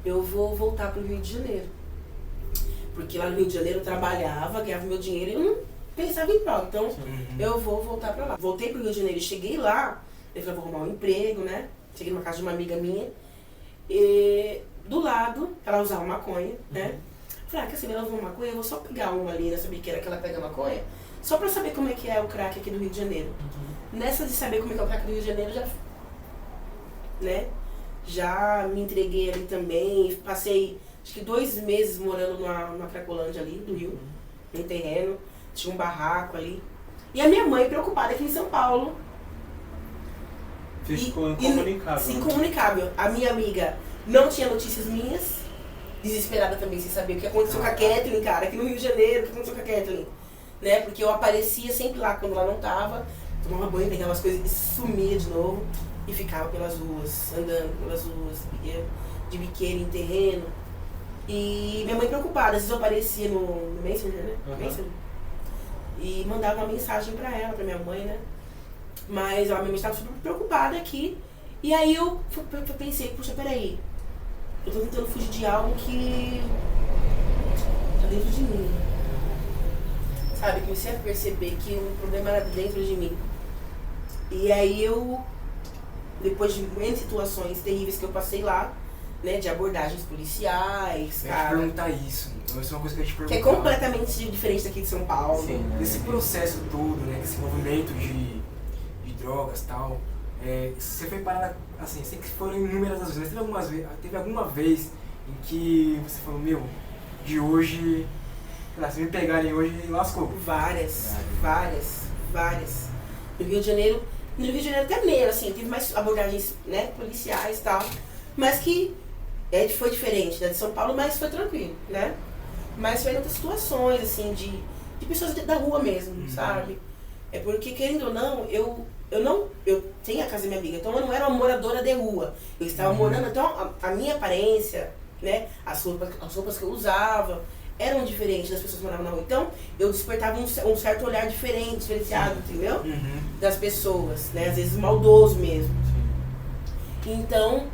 Eu vou voltar pro Rio de Janeiro. Porque lá no Rio de Janeiro eu trabalhava, ganhava meu dinheiro e eu não pensava em prova. Então, eu vou voltar pra lá. Voltei pro Rio de Janeiro e cheguei lá. Eu falei, vou arrumar um emprego, né? Cheguei numa casa de uma amiga minha. E do lado, ela usava maconha, né? Falei, quer saber, ela usava maconha? Eu vou só pegar uma ali nessa biqueira que ela pega maconha. Só pra saber como é que é o crack aqui do Rio de Janeiro. Nessa de saber como é que é o crack do Rio de Janeiro, já me entreguei ali também. Passei, acho que 2 meses morando numa Cracolândia ali do Rio. Num terreno. Tinha um barraco ali. E a minha mãe, preocupada aqui em São Paulo, Ficou incomunicável. Sim, incomunicável. A minha amiga não tinha notícias minhas, desesperada também, sem saber o que aconteceu com a Kathleen, cara, aqui no Rio de Janeiro, o que aconteceu com a Kathleen, né? Porque eu aparecia sempre lá quando ela não tava, tomava banho, pegava as coisas e sumia de novo e ficava pelas ruas, andando pelas ruas, de biqueira em terreno. E minha mãe preocupada, às vezes eu aparecia no Messenger, né? Messenger. E mandava uma mensagem pra ela, pra minha mãe, né? Mas a minha mãe estava super preocupada aqui. E aí eu pensei, puxa, peraí, eu tô tentando fugir de algo que tá dentro de mim. Sabe, comecei a perceber que o problema era dentro de mim. E aí eu, depois de muitas situações terríveis que eu passei lá, né, de abordagens policiais, Eu ia te perguntar isso. Isso é uma coisa que eu ia te perguntar. que é completamente diferente daqui de São Paulo. Sim, né? Esse processo todo, né, esse movimento de drogas e tal, você foi parar, assim, sei que foram inúmeras as vezes, mas teve alguma vez em que você falou, meu, de hoje, sei lá, se me pegarem hoje, lascou. Várias. No Rio de Janeiro até menos, assim, teve mais abordagens, né, policiais e tal, mas que foi diferente da de São Paulo, mas foi tranquilo, né? Mas foi em outras situações, assim, de pessoas da rua mesmo, sabe? É porque, querendo ou não, eu tenho a casa da minha amiga, então eu não era uma moradora de rua. Eu estava morando, então a minha aparência, né, as roupas que eu usava eram diferentes das pessoas que moravam na rua. Então eu despertava um certo olhar diferenciado, entendeu? Das pessoas, né, às vezes maldoso mesmo. Então,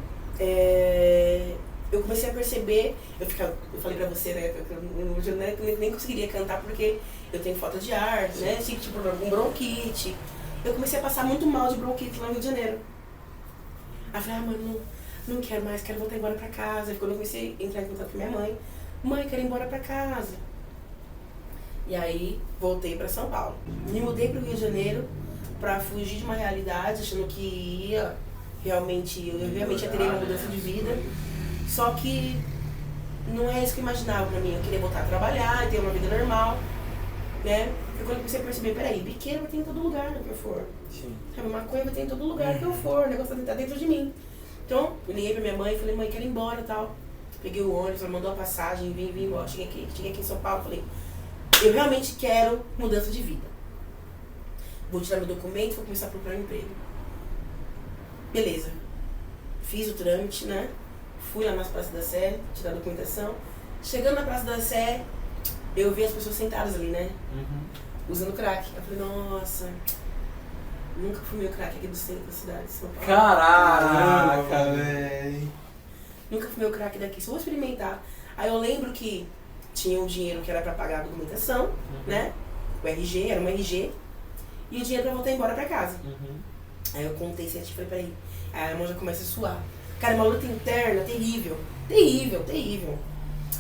eu comecei a perceber, eu falei pra você, né, eu nem conseguiria cantar porque eu tenho falta de ar, né, tipo um bronquite. Eu comecei a passar muito mal de bronquite lá no Rio de Janeiro. Aí eu falei, mãe, não quero mais, quero voltar embora pra casa. Aí quando eu comecei a entrar em contato com minha mãe, quero ir embora pra casa. E aí voltei pra São Paulo. Me mudei pro Rio de Janeiro pra fugir de uma realidade, achando que eu realmente ia ter uma mudança de vida. Só que não é isso que eu imaginava pra mim. Eu queria voltar a trabalhar, ter uma vida normal, né? Foi quando eu comecei a perceber, peraí, biqueira vai ter em todo lugar que eu for. Sabe, maconha vai ter em todo lugar que eu for, o negócio tá dentro de mim. Então, eu liguei pra minha mãe e falei, mãe, quero ir embora e tal. Peguei o ônibus, ela mandou a passagem, vim embora, cheguei aqui em São Paulo, falei, eu realmente quero mudança de vida. Vou tirar meu documento, vou começar a procurar um emprego. Beleza. Fiz o trâmite, né? Fui lá nas Praças da Sé, tirar a documentação. Chegando na Praça da Sé, eu vi as pessoas sentadas ali, né? Usando crack. Eu falei, nossa, nunca fumei o crack aqui do centro da cidade de São Paulo. Caraca, velho. Nunca fumei o crack daqui, só vou experimentar. Aí eu lembro que tinha um dinheiro que era pra pagar a documentação, né? O RG, era um RG. E o dinheiro pra voltar embora pra casa. Aí eu contei 7 e falei, peraí. Aí a mão já começa a suar. Cara, uma luta interna terrível. Terrível.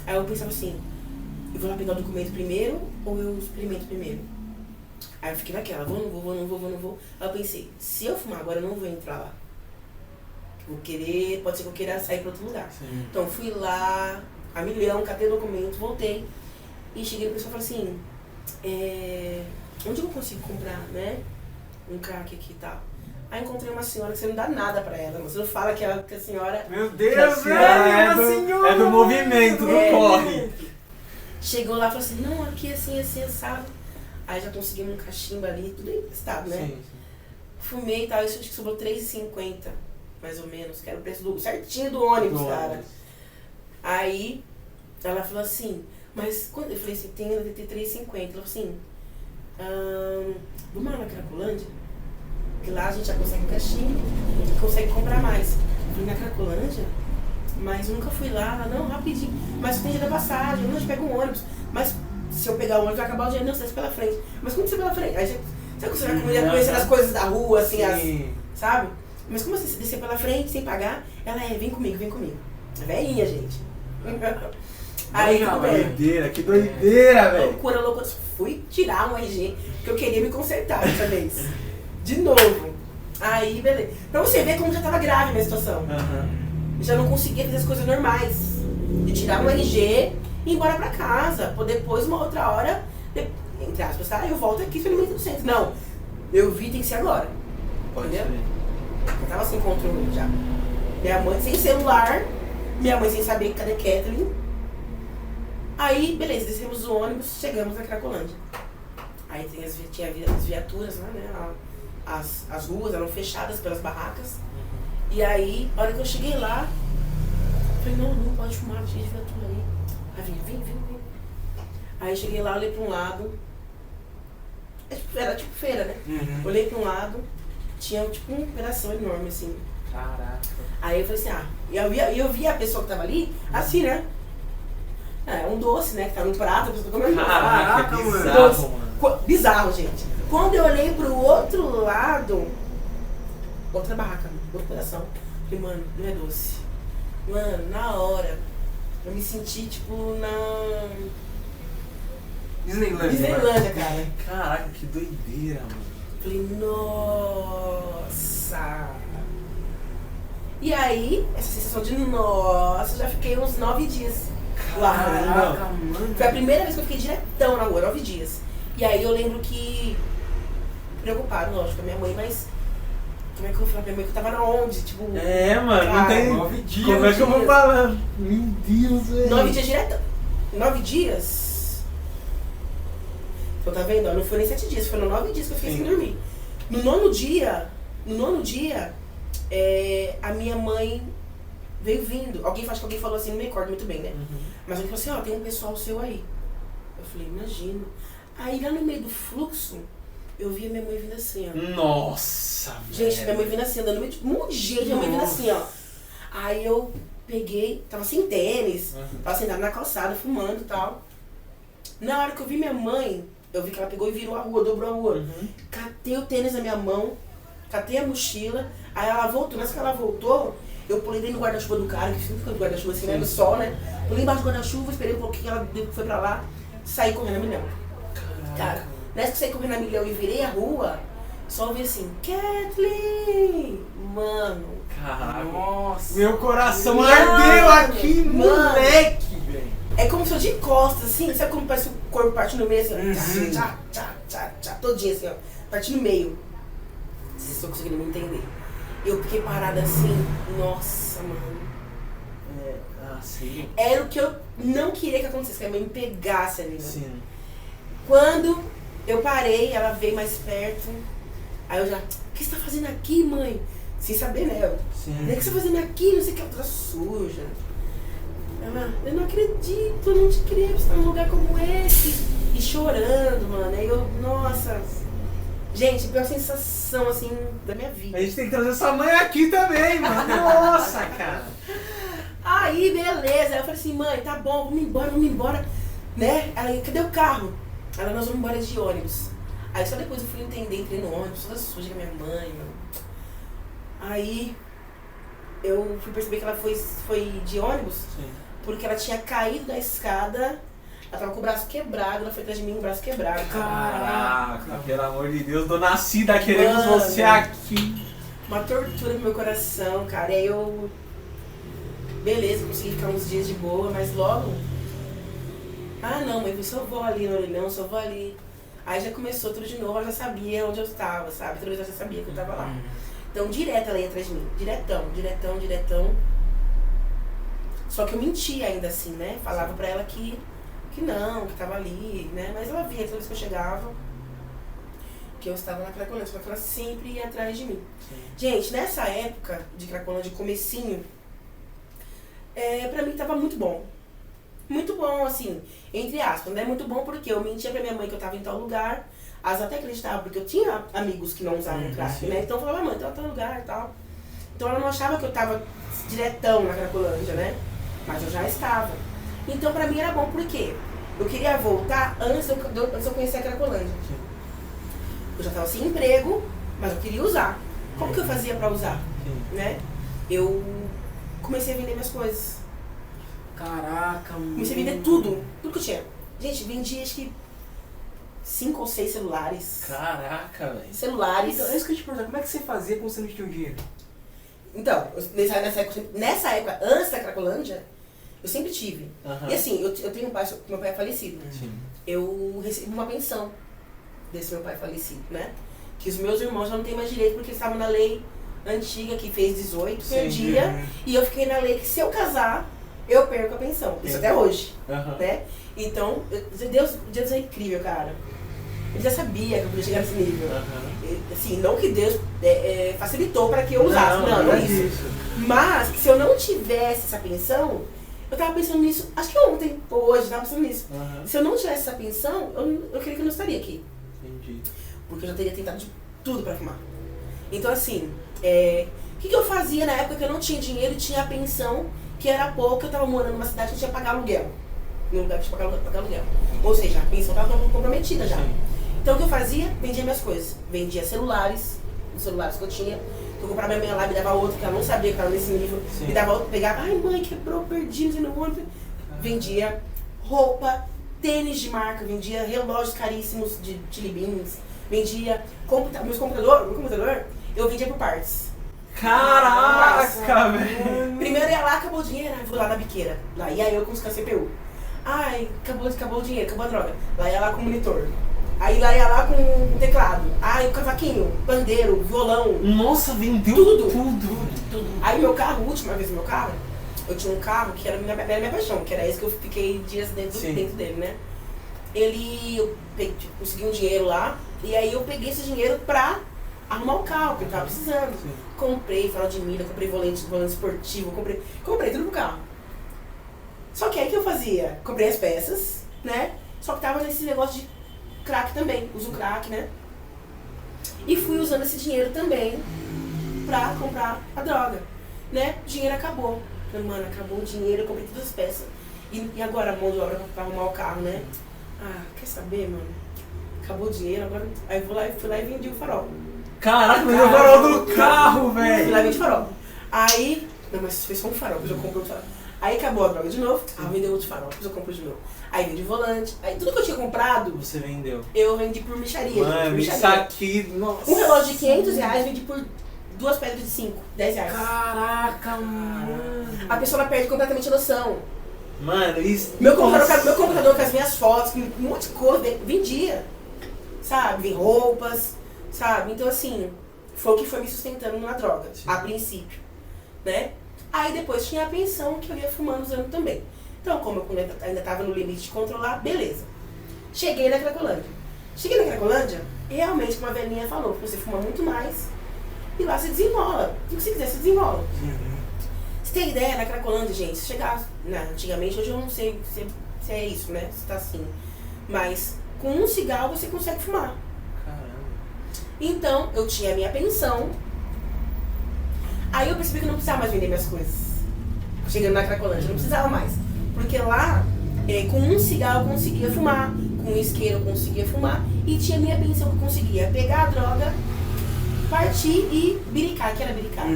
Aí eu pensava assim, eu vou lá pegar o documento primeiro ou eu experimento primeiro? Aí eu fiquei naquela, vou, não vou. Aí eu pensei, se eu fumar agora eu não vou entrar lá. Pode ser que eu queira sair pra outro lugar. Sim. Então fui lá, a milhão, catei o documento, voltei. E cheguei na pessoa e falei assim, onde eu consigo comprar, né? Um crack aqui e tal. Aí encontrei uma senhora que você não dá nada pra ela, você não fala que a senhora... Meu Deus, é do movimento, do corre. Chegou lá e falou assim, não, aqui assim, assado. Aí já conseguimos um cachimbo ali, tudo emprestado, né? Sim. Fumei e tal, isso acho que sobrou R$3,50, mais ou menos, que era o preço certinho do ônibus, cara. Aí ela falou assim, mas quando eu falei assim, tem R$3,50. Ela falou assim, vamos lá na Cracolândia? Que lá a gente já consegue um cachimbo e consegue comprar mais. Eu falei, na Cracolândia? Mas eu nunca fui lá. Não, rapidinho. Mas você tem dinheiro da passagem, não, a gente pega um ônibus. Mas se eu pegar o ônibus vai acabar o dinheiro. Não, você desce pela frente. Mas como você pela frente? Aí você vai conhecer as coisas da rua, assim, sabe? Mas como você descer pela frente, sem pagar? Ela vem comigo. É velhinha, gente. Aí, Que doideira, velho. Loucura. Fui tirar um RG, porque eu queria me consertar dessa vez. De novo. Aí, beleza. Pra você ver como já tava grave a minha situação. Já não conseguia fazer as coisas normais. De tirar um RG e ir embora pra casa. Ou depois, uma outra hora, entre aspas, tá? Eu volto aqui e experimento no centro. Não. Eu vi, tem que ser agora. Pode entendeu? ser. Eu tava sem controle já. Minha mãe sem celular, minha mãe sem saber cadê Kathleen. Aí, beleza, descemos do ônibus, chegamos na Cracolândia. Aí tinha as viaturas lá, né? As ruas eram fechadas pelas barracas. E aí, a hora que eu cheguei lá, eu falei, não pode fumar, cheio de viatura aí. Aí vem. Aí eu cheguei lá, olhei pra um lado. Era tipo feira, né? Olhei pra um lado, tinha tipo um pedaço enorme assim. Caraca. Aí eu falei assim, eu vi a pessoa que tava ali, assim, né? É um doce, né? Que tá no prato, a pessoa tá comendo. Caraca, mano. bizarro, mano. Bizarro, gente. Quando eu olhei pro outro lado, outra barraca, outro pedaço. Falei, mano, não é doce. Mano, na hora, eu me senti tipo na Disneylândia, cara. Caraca, que doideira, mano. Falei, nossa. E aí, essa sensação de nossa, eu já fiquei uns 9 dias lá. Caraca, mano. Foi a primeira vez que eu fiquei diretão na rua, 9 dias. E aí eu lembro que preocuparam, lógico, a minha mãe, mas como é que eu vou falar pra minha mãe que eu tava na onde? Tipo, É, mano, não cara, tem. 9 dias. Como é que eu vou falar? Meu Deus, velho. 9 dias diretão. 9 dias? Então tá vendo? Não foi nem 7 dias, foram 9 dias que eu fiquei sem dormir. No nono dia, a minha mãe veio vindo. Acho que alguém falou assim, não me recordo muito bem, né? Mas alguém falou assim, tem um pessoal seu aí. Eu falei, imagino. Aí lá no meio do fluxo, eu vi a minha mãe vindo assim, ó. Nossa, Gente, velho. minha mãe vindo assim, andando no meio de um monte de gente, minha mãe vindo assim, ó. Aí eu peguei, tava sem tênis, tava sentada na calçada, fumando e tal. Na hora que eu vi minha mãe, eu vi que ela pegou e virou a rua, dobrou a rua. Catei o tênis na minha mão, catei a mochila, aí ela voltou. Nessa que ela voltou, eu pulei dentro do guarda-chuva do cara, que sempre fica no guarda-chuva assim, né, no sol, né? Pulei embaixo do guarda-chuva, esperei um pouquinho, ela foi pra lá, saí correndo a milhão. Cara, nessa que eu saí correndo a milhão e virei a rua, só ouvi assim, Kathleen! Mano. Caraca. Nossa. Meu coração Mano, ardeu aqui, mano. moleque, velho. É como se eu de costas, assim, sabe como parece o corpo parte no meio, assim, ó, todinho assim, ó, parte no meio. Não sei se vocês estão conseguindo me entender. Eu fiquei parada assim, nossa, mano. Sim. Era o que eu não queria que acontecesse, que a mãe me pegasse ali, né? Sim. Quando eu parei, ela veio mais perto, aí eu já, o que você tá fazendo aqui, mãe? Sem saber, né? Sim. O que você tá fazendo aqui? Não sei o que, eu tô suja. Ela, eu não acredito, eu não te creio, você tá num lugar como esse. E chorando, mano. Aí eu, nossa. Gente, a pior sensação, assim, da minha vida. A gente tem que trazer sua mãe aqui também, mano. Nossa, cara. Aí, beleza. Aí eu falei assim, mãe, tá bom, vamos embora. Né? Ela, cadê o carro? Ela, nós vamos embora de ônibus. Aí só depois eu fui entender, entrei no ônibus, toda suja com a minha mãe, mano. Aí eu fui perceber que ela foi de ônibus. Sim. Porque ela tinha caído da escada, ela tava com o braço quebrado, ela foi atrás de mim com o braço quebrado. Caraca, pelo amor de Deus, dona Cida, queremos Mano. você aqui. Uma tortura no meu coração, cara. E aí eu. Beleza, consegui ficar uns dias de boa, mas logo. Ah não, mãe, eu só vou ali no orelhão, só vou ali. Aí já começou tudo de novo, ela já sabia onde eu estava, sabe? Toda vez ela já sabia que eu tava lá. Então direto ela ia atrás de mim. Diretão. Só que eu mentia ainda assim, né? Falava pra ela que não, que tava ali, né? Mas ela via toda vez que eu chegava que eu estava na Cracolândia, só que ela sempre ia atrás de mim. Sim. Gente, nessa época de Cracolândia, de comecinho, pra mim tava muito bom. Muito bom, assim, entre aspas, né? Muito bom porque eu mentia pra minha mãe que eu tava em tal lugar, elas até acreditavam, porque eu tinha amigos que não usavam crack, sim. né? Então eu falava, mãe, tá em tal lugar e tal. Então ela não achava que eu tava diretão na Cracolândia, né? Mas eu já estava. Então pra mim era bom, por quê? Eu queria voltar antes de eu conhecer a Cracolândia. Sim. Eu já estava sem emprego, mas eu queria usar. Como que eu fazia pra usar? Sim. Né? Eu comecei a vender minhas coisas. Caraca, mano. Comecei a vender tudo que eu tinha. Gente, vendi acho que 5 ou 6 celulares. Caraca, velho. Celulares. Então, é isso que eu te pergunto, como é que você fazia quando você não tinha um dinheiro? Então, nessa época, antes da Cracolândia, eu sempre tive. Aham. E assim, eu tenho um pai, meu pai é falecido. Sim. Eu recebi uma pensão desse meu pai falecido, né? Que os meus irmãos já não têm mais direito porque eles estavam na lei antiga que fez 18, Sim. perdia, e eu fiquei na lei que se eu casar, eu perco a pensão. Isso até hoje, né? Então, Deus é incrível, cara. Eu já sabia que eu podia chegar nesse nível. Assim, não que Deus facilitou para que eu usasse, não é isso. Mas, se eu não tivesse essa pensão, eu tava pensando nisso, acho que ontem, ou hoje, eu tava pensando nisso. Se eu não tivesse essa pensão, eu creio que eu não estaria aqui. Entendi. Porque eu já teria tentado de tudo pra fumar. Então, assim, o que eu fazia na época que eu não tinha dinheiro e tinha a pensão, que era pouco, eu tava morando numa cidade que eu tinha que pagar aluguel. Num lugar que eu tinha que pagar aluguel. Ou seja, a pensão tava comprometida já. Sim. Então, o que eu fazia? Vendia minhas coisas. Vendia celulares, os celulares que eu tinha. Eu comprava a minha lá, me dava outro, que ela não sabia que estava nesse nível. Sim. Me dava outro, pegava, ai mãe, quebrou, perdi, não sei no outro. Vendia roupa, tênis de marca, vendia relógios caríssimos de Chili Beans, vendia meu computador, eu vendia por partes. Caraca, velho! Primeiro ia lá, acabou o dinheiro, aí vou lá na biqueira. Lá ia eu com os CPU. Ai, acabou o dinheiro, acabou a droga. Lá ia lá com o monitor. Aí lá ia lá com o teclado. Ai, o cavaquinho, pandeiro, violão. Nossa, vendeu tudo. Aí meu carro, a última vez meu carro, eu tinha um carro que era minha paixão, que era esse que eu fiquei dias dentro dele, né? Eu consegui um dinheiro lá, e aí eu peguei esse dinheiro pra arrumar o carro, que eu tava precisando. Sim. Comprei farol de milha, comprei volante esportivo, comprei tudo pro carro. Só que aí que eu fazia? Comprei as peças, né? Só que tava nesse negócio de crack também, uso crack, né? E fui usando esse dinheiro também pra comprar a droga, né? O dinheiro acabou. Falei, mano, acabou o dinheiro, eu comprei todas as peças. E agora a mão de obra pra arrumar o carro, né? Ah, quer saber, mano? Acabou o dinheiro, agora... Aí fui lá e vendi o farol. Caraca, vendeu o farol do carro, velho! Fui lá e vendi o farol. Aí... Não, mas foi só um farol, depois eu comprei outro farol. Aí acabou a droga de novo, vendeu outro farol, depois eu comprei de novo. Aí vendi volante, aí tudo que eu tinha comprado... Você vendeu. Eu vendi por micharia. Mano, isso aqui... Nossa. Um relógio de 500 reais, vendi por 2 pedras de 5, 10 reais. Caraca, mano. A pessoa perde completamente a noção. Mano, isso... Meu computador com as minhas fotos, com um monte de coisa, vendia. Sabe? Vem roupas, sabe? Então, assim, foi o que foi me sustentando na droga, a princípio, né? Aí depois tinha a pensão que eu ia fumando, usando também. Então, como eu ainda estava no limite de controlar, beleza. Cheguei na Cracolândia. Realmente, como a velhinha falou, você fuma muito mais e lá se desenrola. O que você quiser, se desenrola. Você tem ideia, na Cracolândia, gente, se chegar... antigamente, hoje eu não sei se é isso, né? Se tá assim. Mas com um cigarro você consegue fumar. Caramba. Então, eu tinha a minha pensão. Aí eu percebi que eu não precisava mais vender minhas coisas. Chegando na Cracolândia, não precisava mais. Porque lá, com um cigarro eu conseguia fumar, com um isqueiro eu conseguia fumar, e tinha a minha pensão que eu conseguia pegar a droga, partir e biricar, que era biricar.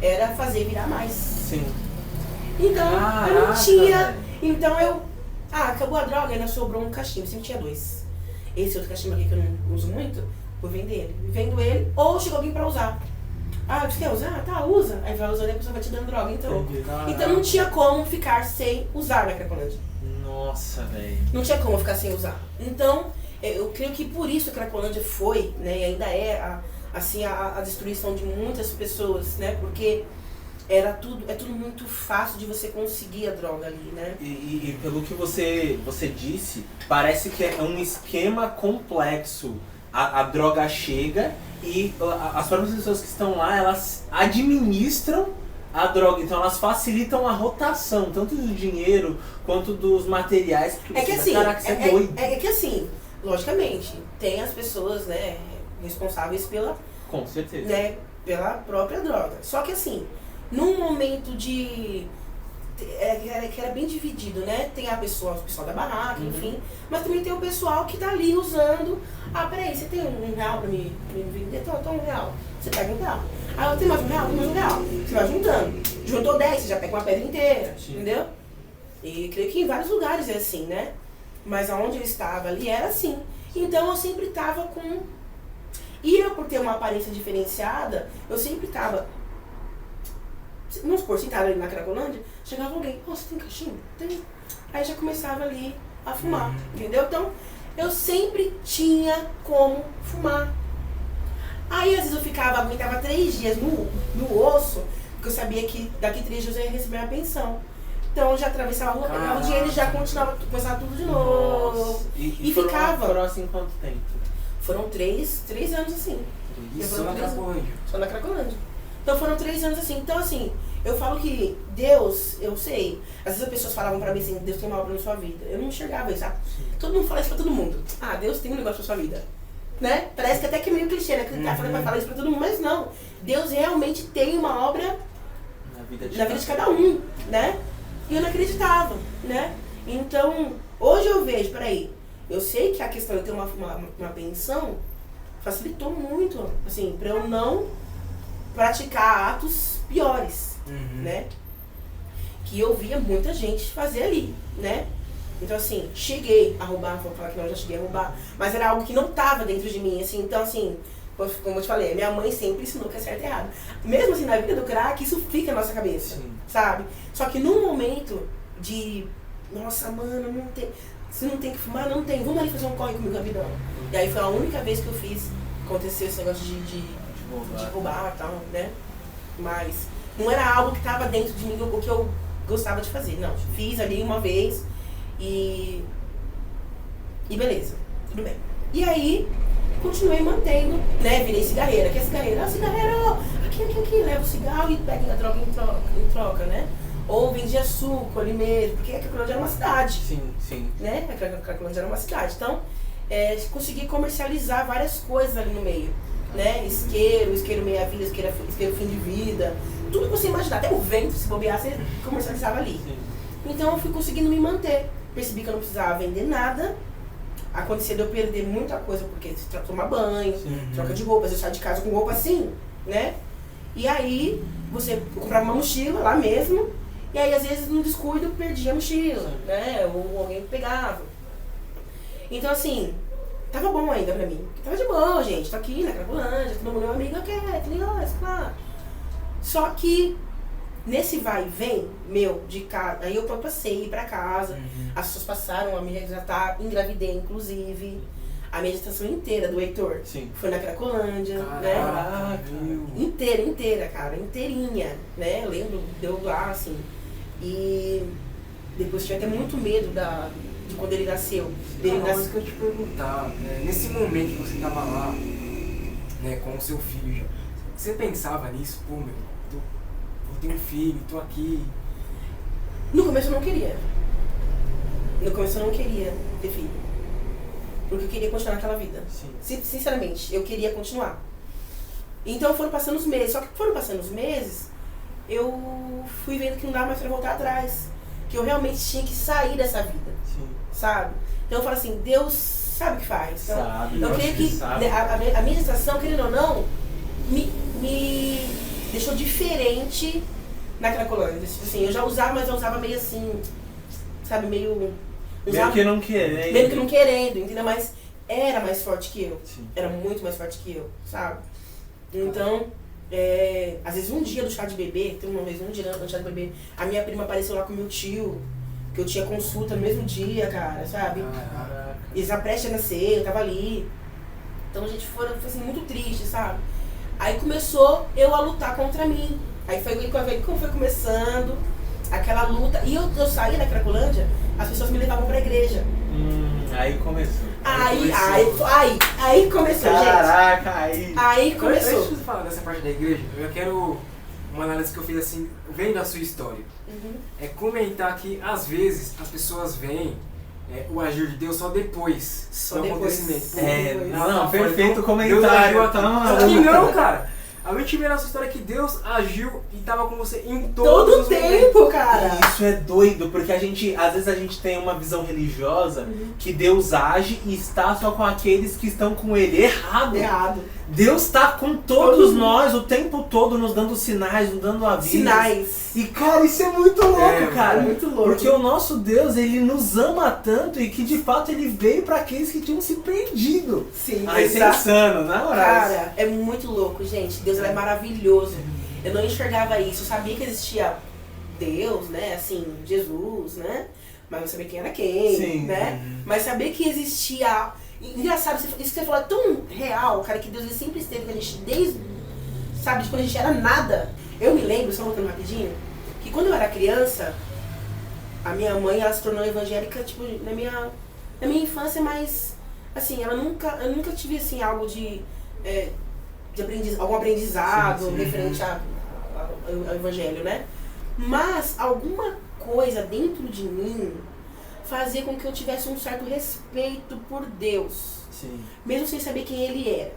Era fazer virar mais. Sim. Então, Caraca, eu não tinha. velho. Então eu. Acabou a droga, ainda sobrou um cachimbo, sempre tinha 2. Esse outro cachimbo aqui que eu não uso muito, vou vender ele. Vendo ele, ou chega alguém pra usar. Você quer usar? Tá, usa. Aí vai usando e a pessoa vai te dando droga, então. Então não tinha como ficar sem usar na Cracolândia. Nossa, velho. Não tinha como ficar sem usar. Então, eu creio que por isso a Cracolândia foi, né, e ainda é a destruição de muitas pessoas, né, porque é tudo muito fácil de você conseguir a droga ali, né. E pelo que você disse, parece que é um esquema complexo. A droga chega e as próprias pessoas que estão lá, elas administram a droga, então elas facilitam a rotação, tanto do dinheiro quanto dos materiais. É que assim, caraca, você é doido. É que assim, logicamente, tem as pessoas, né, responsáveis pela, Com certeza. né, pela própria droga. Só que assim, num momento de... que era bem dividido, né? Tem o pessoal da barraca, enfim, mas também tem o pessoal que tá ali usando. Peraí, você tem R$1 pra me vender? Tô R$1. Você pega R$1. Eu tenho mais R$1, tem mais R$1. Você vai juntando. Juntou 10, você já pega uma pedra inteira, entendeu? E creio que em vários lugares é assim, né? Mas aonde eu estava ali era assim. Então eu sempre tava com... E eu, por ter uma aparência diferenciada, eu sempre tava... Vamos supor, sentada ali na Cracolândia, chegava alguém, você tem cachimbo? Tem. Aí já começava ali a fumar, entendeu? Então, eu sempre tinha como fumar. Aí às vezes eu aguentava 3 dias no osso, porque eu sabia que daqui 3 dias eu ia receber a pensão. Então eu já atravessava a rua, pegava o dinheiro e já começava tudo de novo. E ficava. Foram assim quanto tempo? Foram 3 anos assim. Só na Cracolândia. Só na Cracolândia. Então foram 3 anos assim. Então assim, eu falo que Deus, eu sei. Às vezes as pessoas falavam pra mim assim, Deus tem uma obra na sua vida. Eu não enxergava isso, sabe? Todo mundo fala isso pra todo mundo. Ah, Deus tem um negócio na sua vida. Né? Parece que até que é meio clichê, né? Que tá falando pra falar isso pra todo mundo, mas não. Deus realmente tem uma obra na vida de cada um, né? E eu não acreditava, né? Então, hoje eu vejo, peraí, eu sei que a questão de ter uma pensão facilitou muito, assim, pra eu não praticar atos piores, né? Que eu via muita gente fazer ali, né? Então, assim, cheguei a roubar, vou falar que não, já cheguei a roubar, mas era algo que não tava dentro de mim, assim, então, assim, como eu te falei, minha mãe sempre ensinou que é certo e errado. Mesmo assim, na vida do crack, isso fica na nossa cabeça, sabe? Só que num momento de, nossa, mano, não tem, se não tem que fumar, não tem, vamos ali fazer um corre comigo, rapidão. E aí foi a única vez que eu fiz, aconteceu esse negócio de roubar e tal, né? Mas não era algo que tava dentro de mim, o que eu gostava de fazer, não. Fiz ali uma vez e beleza, tudo bem. E aí, continuei mantendo, né? Virei cigarreira. Que é cigarreira? Ah, cigarreiro! Aqui, leva o cigarro e pega a droga em troca, né? Ou vendia suco ali mesmo, porque a Cracolândia era uma cidade. Sim. Né? A Cracolândia era uma cidade. Então, consegui comercializar várias coisas ali no meio. Né? Isqueiro meia-vida, isqueiro fim de vida. Tudo que você imaginar, até o vento, se bobear, você comercializava ali. Sim. Então, eu fui conseguindo me manter. Percebi que eu não precisava vender nada. Aconteceu de eu perder muita coisa, porque você tomar banho, troca de roupa, você sai de casa com roupa assim, né? E aí, eu comprava uma mochila lá mesmo, e aí às vezes no descuido perdia a mochila, né? Ou alguém pegava. Então assim, tava bom ainda pra mim. Tava de boa, gente, tô aqui na Cracolândia, todo mundo meu amigo, claro. Só que nesse vai e vem, de casa, aí eu passei ir pra casa, as pessoas passaram a me resgatar, engravidei inclusive, a minha gestação inteira do Heitor foi na Cracolândia, né? Inteira, cara, inteirinha, né? Eu lembro, deu lá, assim, e depois tinha até muito medo de quando ele nasceu. Mas que eu te perguntar, nesse momento que você tava lá, né, com o seu filho, você pensava nisso, pô, meu, eu tenho um filho, tô aqui. No começo eu não queria. Ter filho. Porque eu queria continuar naquela vida. Sinceramente, eu queria continuar. Então foram passando os meses. Só que foram passando os meses, eu fui vendo que não dava mais pra voltar atrás. Que eu realmente tinha que sair dessa vida. Sabe? Então eu falo assim, Deus sabe o que faz. Então, sabe, eu creio que a minha gestação, querendo ou não, me deixou diferente na Cracolândia. Tipo assim, eu já usava, mas eu usava meio assim, sabe, meio que não querendo. Meio que não querendo, entendeu? Mas era mais forte que eu. Era muito mais forte que eu, sabe? Então, às vezes um dia do chá de bebê, tem uma vez, um dia do chá de bebê, a minha prima apareceu lá com meu tio, que eu tinha consulta no mesmo dia, cara, sabe? Eles já prestes a nascer, eu tava ali. Então a gente foi assim, muito triste, sabe? Aí começou eu a lutar contra mim. Aí foi como foi começando aquela luta. E eu saí da Cracolândia, as pessoas me levavam pra igreja. Aí começou. Aí começou, Caraca, gente. Aí começou. Antes de você falar dessa parte da igreja, eu quero uma análise que eu fiz assim, vendo a sua história. É comentar que às vezes as pessoas veem o agir de Deus só depois do acontecimento. Perfeito comentário. Só que não, cara. A gente vê na sua história que Deus agiu e tava com você em todo o tempo, cara. E isso é doido, porque às vezes a gente tem uma visão religiosa que Deus age e está só com aqueles que estão com Ele. Errado. Deus está com todos nós o tempo todo, nos dando sinais, nos dando avisos. Sinais. E, cara, isso é muito louco, cara. É muito louco. Porque o nosso Deus, Ele nos ama tanto e que, de fato, Ele veio para aqueles que tinham se perdido. Sim, isso é insano, na moral. Cara, é muito louco, gente. Deus é maravilhoso. Eu não enxergava isso. Eu sabia que existia Deus, né? Assim, Jesus, né? Mas não sabia quem era quem, né? Mas saber que existia Engraçado, isso que você falou é tão real, cara, que Deus ele sempre esteve com a gente desde, sabe, de quando a gente era nada. Eu me lembro, só voltando rapidinho, que quando eu era criança, a minha mãe, ela se tornou evangélica, tipo, na minha infância, mas, assim, eu nunca tive, assim, algo de algum aprendizado referente ao evangelho, né? Mas alguma coisa dentro de mim fazia com que eu tivesse um certo respeito por Deus. Sim. Mesmo sem saber quem Ele era.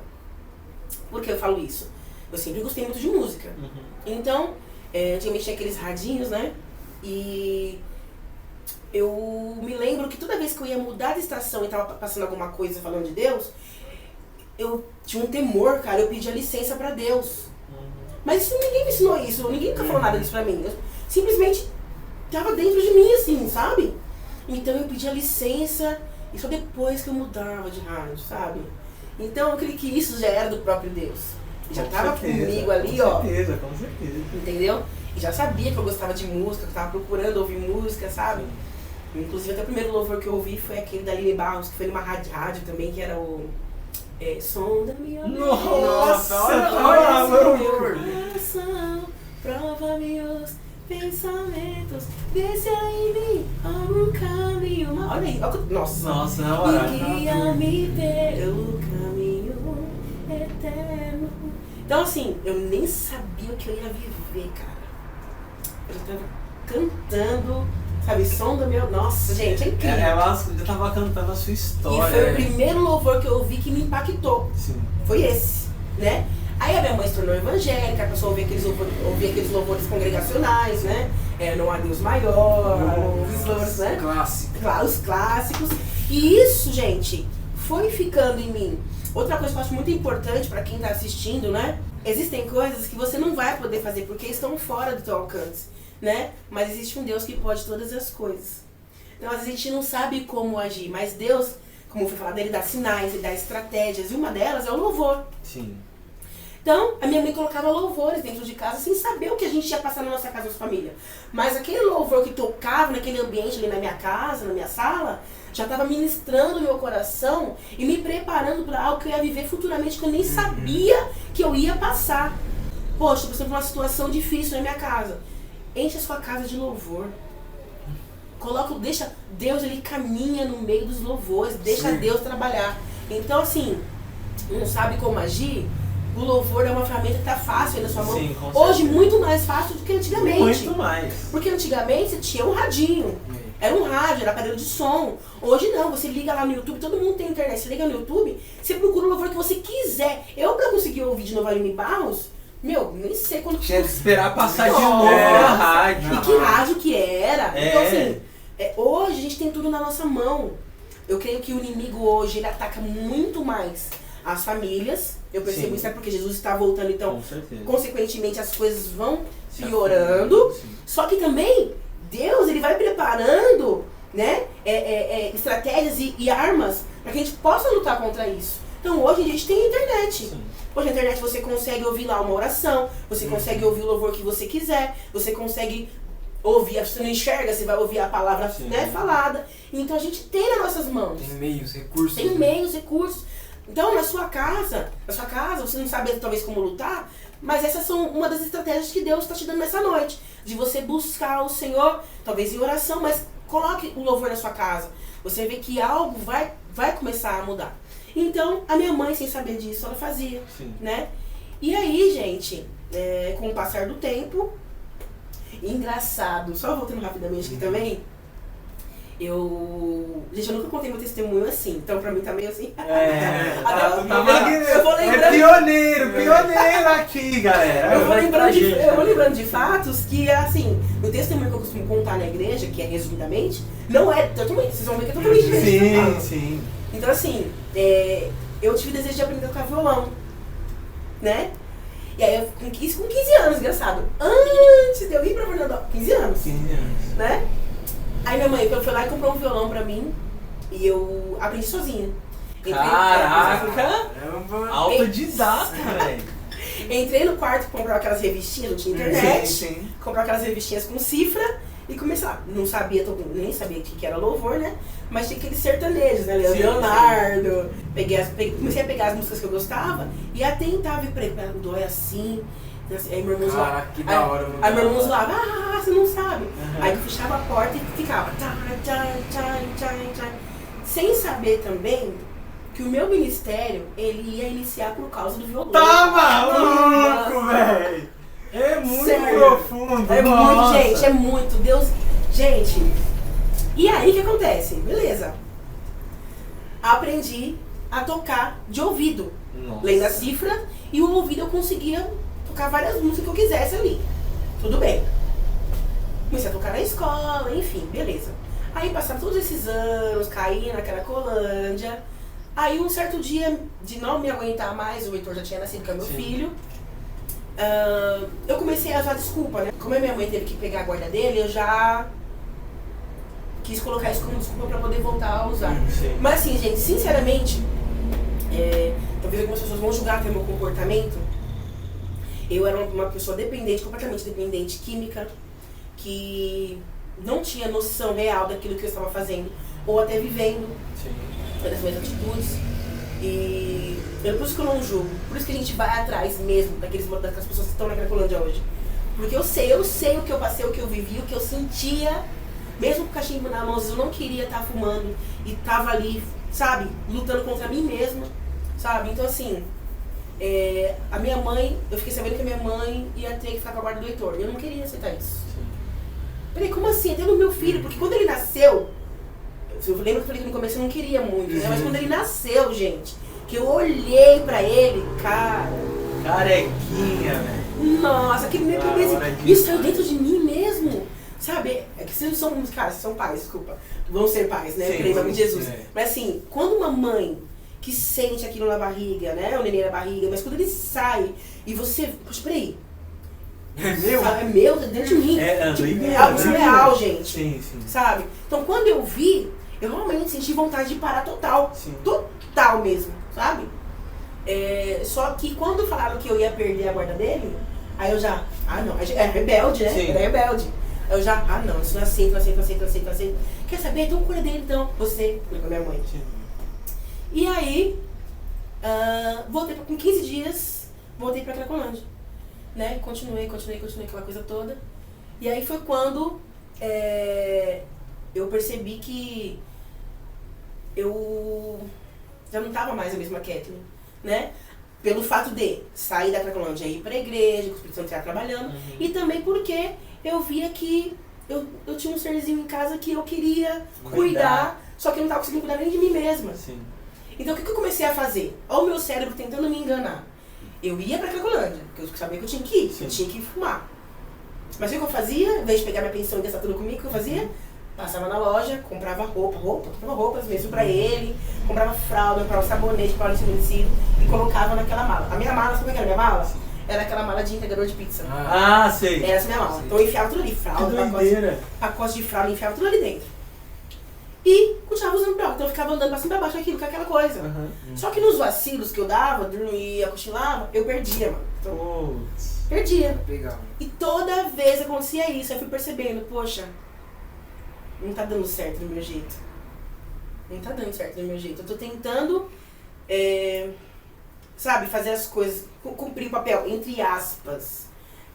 Por que eu falo isso? Eu sempre gostei muito de música. Então, antigamente tinha aqueles radinhos, né? E eu me lembro que toda vez que eu ia mudar de estação e tava passando alguma coisa falando de Deus, eu tinha um temor, cara, eu pedia licença pra Deus. Mas isso, ninguém me ensinou isso, ninguém nunca falou nada disso pra mim. Eu simplesmente tava dentro de mim, assim, sabe? Então eu pedia licença e só depois que eu mudava de rádio, sabe? Então eu creio que isso já era do próprio Deus. Já tava comigo ali, ó. Com certeza. Entendeu? E já sabia que eu gostava de música, que eu tava procurando ouvir música, sabe? Inclusive até o primeiro louvor que eu ouvi foi aquele da Aline Barros, que foi numa rádio também, que era o Sonda-me, ó. Nossa, olha meu coração, prova-me os pensamentos, vê se há em mim algum caminho. Olha aí, Nossa, na hora. E guia-me pelo caminho eterno. Então assim, eu nem sabia o que eu ia viver, cara. Eu já tava cantando, sabe, som do meu... Nossa, gente, é incrível. Ela já tava cantando a sua história. E foi o primeiro louvor que eu ouvi que me impactou. Sim. Foi esse, né? Aí a minha mãe se tornou evangélica, começou a ouvir aqueles louvores congregacionais, né? Não há Deus maior, os louvores, né? Clássico. Claro, os clássicos. E isso, gente, foi ficando em mim. Outra coisa que eu acho muito importante pra quem tá assistindo, né? Existem coisas que você não vai poder fazer porque estão fora do teu alcance, né? Mas existe um Deus que pode todas as coisas. Então, às vezes a gente não sabe como agir, mas Deus, como foi falado, Ele dá sinais, Ele dá estratégias, e uma delas é o louvor. Sim. Então, a minha mãe colocava louvores dentro de casa sem saber o que a gente ia passar na nossa casa, nossa família. Mas aquele louvor que tocava naquele ambiente ali na minha casa, na minha sala, já estava ministrando o meu coração e me preparando para algo que eu ia viver futuramente que eu nem sabia que eu ia passar. Poxa, por exemplo, uma situação difícil na minha casa. Enche a sua casa de louvor. Deixa Deus, Ele caminha no meio dos louvores, deixa Deus trabalhar. Então, assim, não sabe como agir? O louvor é uma ferramenta que tá fácil aí na sua mão. Sim, com hoje certeza. muito mais fácil do que antigamente. Muito mais. Porque antigamente você tinha um radinho. Era um rádio, era aparelho de som. Hoje não, você liga lá no YouTube, todo mundo tem internet. Você liga no YouTube, você procura o louvor que você quiser. Eu, pra conseguir ouvir de novo a Aline Barros, nem sei quando... Tinha que esperar passar de Nossa. novo na rádio. E que rádio que era. É. Então assim, hoje a gente tem tudo na nossa mão. Eu creio que o inimigo hoje, ele ataca muito mais as famílias. Eu percebo isso porque Jesus está voltando, então, com certeza, consequentemente, as coisas vão piorando. Só que também, Deus, Ele vai preparando, né, estratégias e armas para que a gente possa lutar contra isso. Então, hoje a gente tem a internet. Sim. Hoje na internet você consegue ouvir lá uma oração, você consegue ouvir o louvor que você quiser, você consegue ouvir, você não enxerga, você vai ouvir a palavra, né, falada. Então, a gente tem nas nossas mãos. Tem meios, recursos. Tem meios, recursos. Então, na sua casa, você não sabe talvez como lutar, mas essas são uma das estratégias que Deus está te dando nessa noite. De você buscar o Senhor, talvez em oração, mas coloque o louvor na sua casa. Você vê que algo vai começar a mudar. Então, a minha mãe, sem saber disso, ela fazia, né? E aí, gente, com o passar do tempo, engraçado, só voltando rapidamente aqui também, eu nunca contei meu testemunho assim, então pra mim tá meio assim. Eu vou lembrando. Pioneiro aqui, galera. Eu vou lembrando de fatos que, assim, o testemunho que eu costumo contar na igreja, que é resumidamente, não é totalmente, vocês vão ver que é totalmente diferente. Sim. Então, assim, eu tive desejo de aprender a tocar violão, né? E aí, com 15 anos, engraçado, antes de eu ir pra Fernando, 15 anos, né? Aí minha mãe foi lá e comprou um violão pra mim e eu aprendi sozinha. Caraca! Autodidata, velho. Entrei no quarto, comprava aquelas revistinhas, não tinha internet. Comprava aquelas revistinhas com cifra E comecei lá, não sabia, nem sabia o que era louvor, né? Mas tinha aqueles sertanejos, né? Leonardo. Comecei a pegar as músicas que eu gostava e a tentar vir pra ele, o dó é assim. Aí meu irmão zoava. Que da hora, mano. Aí meu irmão zoava, você não sabe. Aí eu fechava a porta e ficava. Sem saber também que o meu ministério, ele ia iniciar por causa do violão. Tá maluco, velho! É muito profundo, é nossa. Muito, gente, é muito. Deus. Gente, e aí o que acontece? Beleza. Aprendi a tocar de ouvido. Nossa. Lendo a cifra e o ouvido eu conseguia tocar várias músicas que eu quisesse ali. Tudo bem. Comecei a tocar na escola, enfim, beleza. Aí passaram todos esses anos, caí na Cracolândia. Aí um certo dia, de não me aguentar mais, o Heitor já tinha nascido com meu filho. Eu comecei a usar desculpa, né? Como a minha mãe teve que pegar a guarda dele, eu já quis colocar isso como desculpa pra poder voltar a usar. Mas assim, gente, sinceramente, talvez algumas pessoas vão julgar até meu comportamento. Eu era uma pessoa dependente, completamente dependente, química, que não tinha noção real daquilo que eu estava fazendo, ou até vivendo, das minhas atitudes. E por isso que eu não julgo, por isso que a gente vai atrás mesmo daquelas pessoas que estão na Cracolândia hoje. Porque eu sei o que eu passei, o que eu vivi, o que eu sentia, mesmo com o cachimbo na mão, às vezes eu não queria estar fumando e tava ali, sabe, lutando contra mim mesma, sabe? Então assim, a minha mãe, eu fiquei sabendo que a minha mãe ia ter que ficar com a guarda do Heitor, e eu não queria aceitar isso. Peraí, como assim? Até no meu filho, porque quando ele nasceu, eu lembro que eu falei que no começo eu não queria muito, né? Mas quando ele nasceu, gente, que eu olhei pra ele, cara... Carequinha, velho. Nossa, que meu isso saiu dentro de mim mesmo, sabe? É que vocês não são, cara, vocês são pais, desculpa. Vão ser pais, né? Em nome de Jesus. Mas assim, quando uma mãe que sente aquilo na barriga, né? O neném na barriga, mas quando ele sai e você... Poxa, peraí. É meu? Sabe? É meu, dentro de mim. É algo surreal, gente. Sim. Sabe? Então quando eu vi, eu realmente senti vontade de parar total. Sim. Total mesmo, sabe? Só que quando falaram que eu ia perder a guarda dele, aí eu já, não, é rebelde, né? Sim. Era rebelde. Aí eu já, não, isso não aceito. Quer saber? Então cuida dele então, você, com a minha mãe. Sim. E aí, voltei com 15 dias, voltei pra Cracolândia. Né? Continuei aquela coisa toda. E aí foi quando eu percebi que eu já não tava mais a mesma Kathleen, né? Pelo fato de sair da Cracolândia e ir pra igreja, com o Espírito Santo estar trabalhando, e também porque eu via que eu tinha um serzinho em casa que eu queria cuidar, só que eu não tava conseguindo cuidar nem de mim mesma. Sim. Então o que eu comecei a fazer? Olha o meu cérebro tentando me enganar. Eu ia pra Cracolândia, porque eu sabia que eu tinha que ir, eu tinha que fumar. Mas o que eu fazia? Em vez de pegar minha pensão e gastar tudo comigo, o que eu fazia? Passava na loja, comprava roupas mesmo pra ele, comprava fralda, comprava sabonete, comprava tecido e colocava naquela mala. A minha mala, sabe o que era a minha mala? Era aquela mala de entregador de pizza. Sei. Era essa minha mala. Então eu enfiava tudo ali, fralda, pacote de fralda, enfiava tudo ali dentro. E continuava usando droga, então eu ficava andando pra cima e pra baixo aquilo, com aquela coisa. Só que nos vacilos que eu dava, dormia, cochilava, eu perdia, mano. Então, perdia. Legal. E toda vez acontecia isso, eu fui percebendo, poxa, não tá dando certo do meu jeito. Não tá dando certo do meu jeito. Eu tô tentando, sabe, fazer as coisas, cumprir o papel, entre aspas,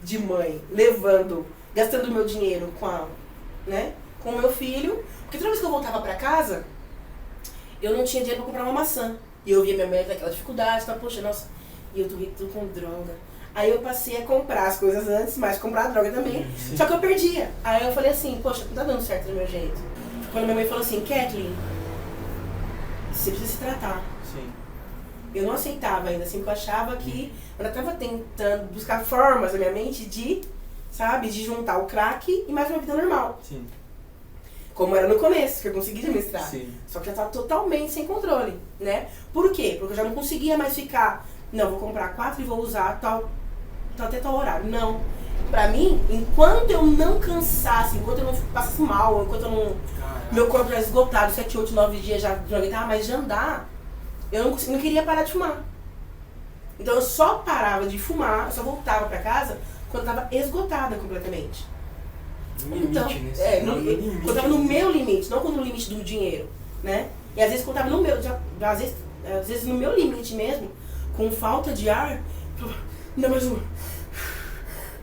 de mãe, gastando meu dinheiro com o meu filho. Porque toda vez que eu voltava pra casa, eu não tinha dinheiro pra comprar uma maçã. E eu via minha mãe com aquela dificuldade, poxa, nossa, e eu tô com droga. Aí eu passei a comprar as coisas antes, mas comprar a droga também. Sim. Só que eu perdia. Aí eu falei assim, poxa, não tá dando certo do meu jeito. Quando minha mãe falou assim, Kathleen, você precisa se tratar. Sim. Eu não aceitava ainda, assim, porque eu achava que eu tava tentando buscar formas na minha mente de juntar o crack e mais uma vida normal. Sim. Como era no começo, que eu consegui administrar. Sim. Só que já tava totalmente sem controle, né? Por quê? Porque eu já não conseguia mais ficar, não, vou comprar 4 e vou usar até tal horário. Não. Pra mim, enquanto eu não cansasse, enquanto eu não passasse mal, enquanto eu não... Meu corpo já esgotado, 7, 8, 9 dias, já não aguentava mais de andar, eu não queria parar de fumar. Então eu só parava de fumar, eu só voltava pra casa quando eu tava esgotada completamente. No limite, Então, né? no limite. Quando eu tava no meu limite, não no limite do dinheiro, né? E às vezes quando eu tava no meu, às vezes no meu limite mesmo, com falta de ar, não,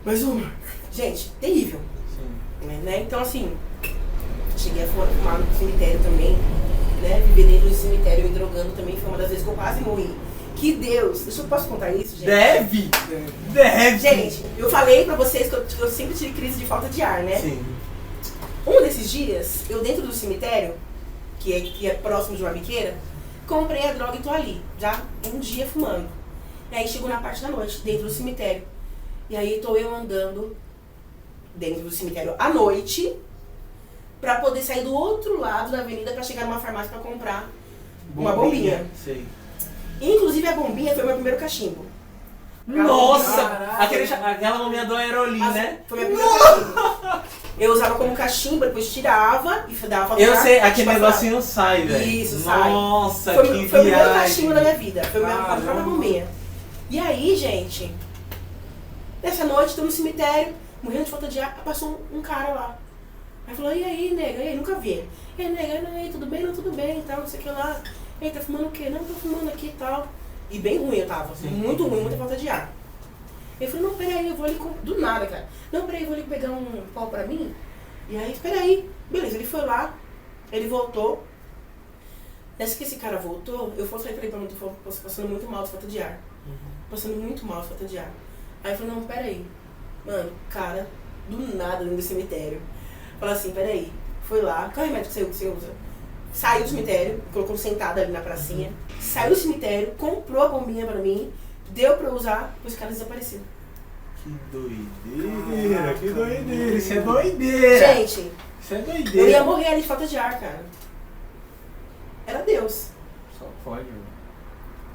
mais uma. Gente, terrível. Sim. Né? Então assim, cheguei a fumar no cemitério também, né? Viver dentro do cemitério me drogando também foi uma das vezes que eu quase morri. Que Deus, eu posso contar isso, gente? Deve! Deve! Gente, eu falei pra vocês que eu sempre tive crise de falta de ar, né? Sim. Um desses dias, eu dentro do cemitério, que é próximo de uma biqueira, comprei a droga e tô ali, já um dia fumando. E aí chegou na parte da noite, dentro do cemitério. E aí tô eu andando dentro do cemitério à noite, pra poder sair do outro lado da avenida pra chegar numa farmácia pra comprar uma bombinha. Sei. Inclusive a bombinha foi o meu primeiro cachimbo. Nossa! Caralho. Aquela bombinha do Aerolim, né? Foi meu primeiro cachimbo. Eu usava como cachimbo, depois tirava e dava pra Eu fumar, sei, aquele pra negocinho sai, velho. Isso, sai. Nossa, Foi, que foi o primeiro viagem. cachimbo da minha vida. Foi a Caramba. própria bombinha. E aí, gente, nessa noite, tô no cemitério, morrendo de falta de ar, passou um cara lá. Aí falou, e aí, nega? E aí, nunca vi ele. E aí, nega, e aí, tudo bem? Não, tudo bem e tal, não sei o que lá. E aí, tá fumando o quê? Não, tô fumando aqui e tal. E bem ruim eu tava, assim, muito ruim, muita falta de ar. Ele falou, não, peraí, eu vou ali, do nada, cara. Não, peraí, eu vou ali pegar um pau pra mim. E aí, peraí. Beleza, ele foi lá, ele voltou. Nessa que esse cara voltou, eu falei pra ele, eu tô passando muito mal de falta de ar. Passando muito mal de falta de ar. Aí eu falei, não, peraí. Mano, cara, do nada dentro do cemitério. Falou assim, peraí. Foi lá, qual é o remédio que você usa? Saiu do cemitério, colocou sentada ali na pracinha. Saiu do cemitério, comprou a bombinha pra mim, deu pra eu usar, depois o cara desapareceu. Que doideira, que doideira. Isso é doideira. Gente, Isso é eu doideira. ia morrer ali de falta de ar, cara. Era Deus. Só pode, mano.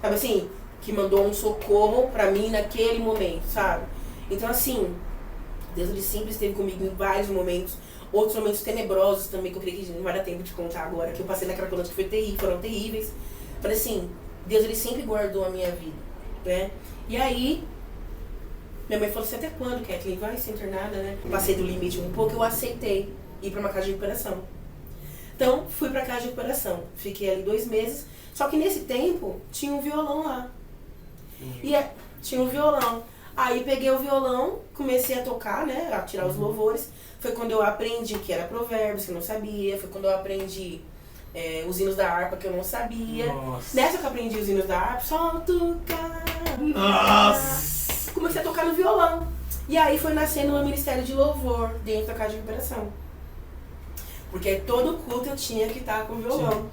Sabe assim? Que mandou um socorro pra mim naquele momento, sabe? Então assim, Deus ele sempre esteve comigo em vários momentos. Outros momentos tenebrosos também, que eu creio que não vai dar tempo de contar agora, que eu passei naquela coluna que foi terrível, foram terríveis. Mas assim, Deus ele sempre guardou a minha vida, né? E aí, minha mãe falou assim, até quando, Kathleen? Vai ser internada, né? Passei do limite um pouco, eu aceitei ir pra uma casa de recuperação. Então, fui pra casa de recuperação. Fiquei ali 2 meses. Só que nesse tempo, tinha um violão lá. E tinha um violão. Aí peguei o violão, comecei a tocar, né? A tirar os louvores. Foi quando eu aprendi o que era provérbios, que eu não sabia. Foi quando eu aprendi os hinos da harpa, que eu não sabia. Nossa. Nessa que eu aprendi os hinos da harpa, só tocar. Nossa! Comecei a tocar no violão. E aí foi nascendo o ministério de louvor dentro da casa de recuperação. Porque todo culto eu tinha que estar com o violão.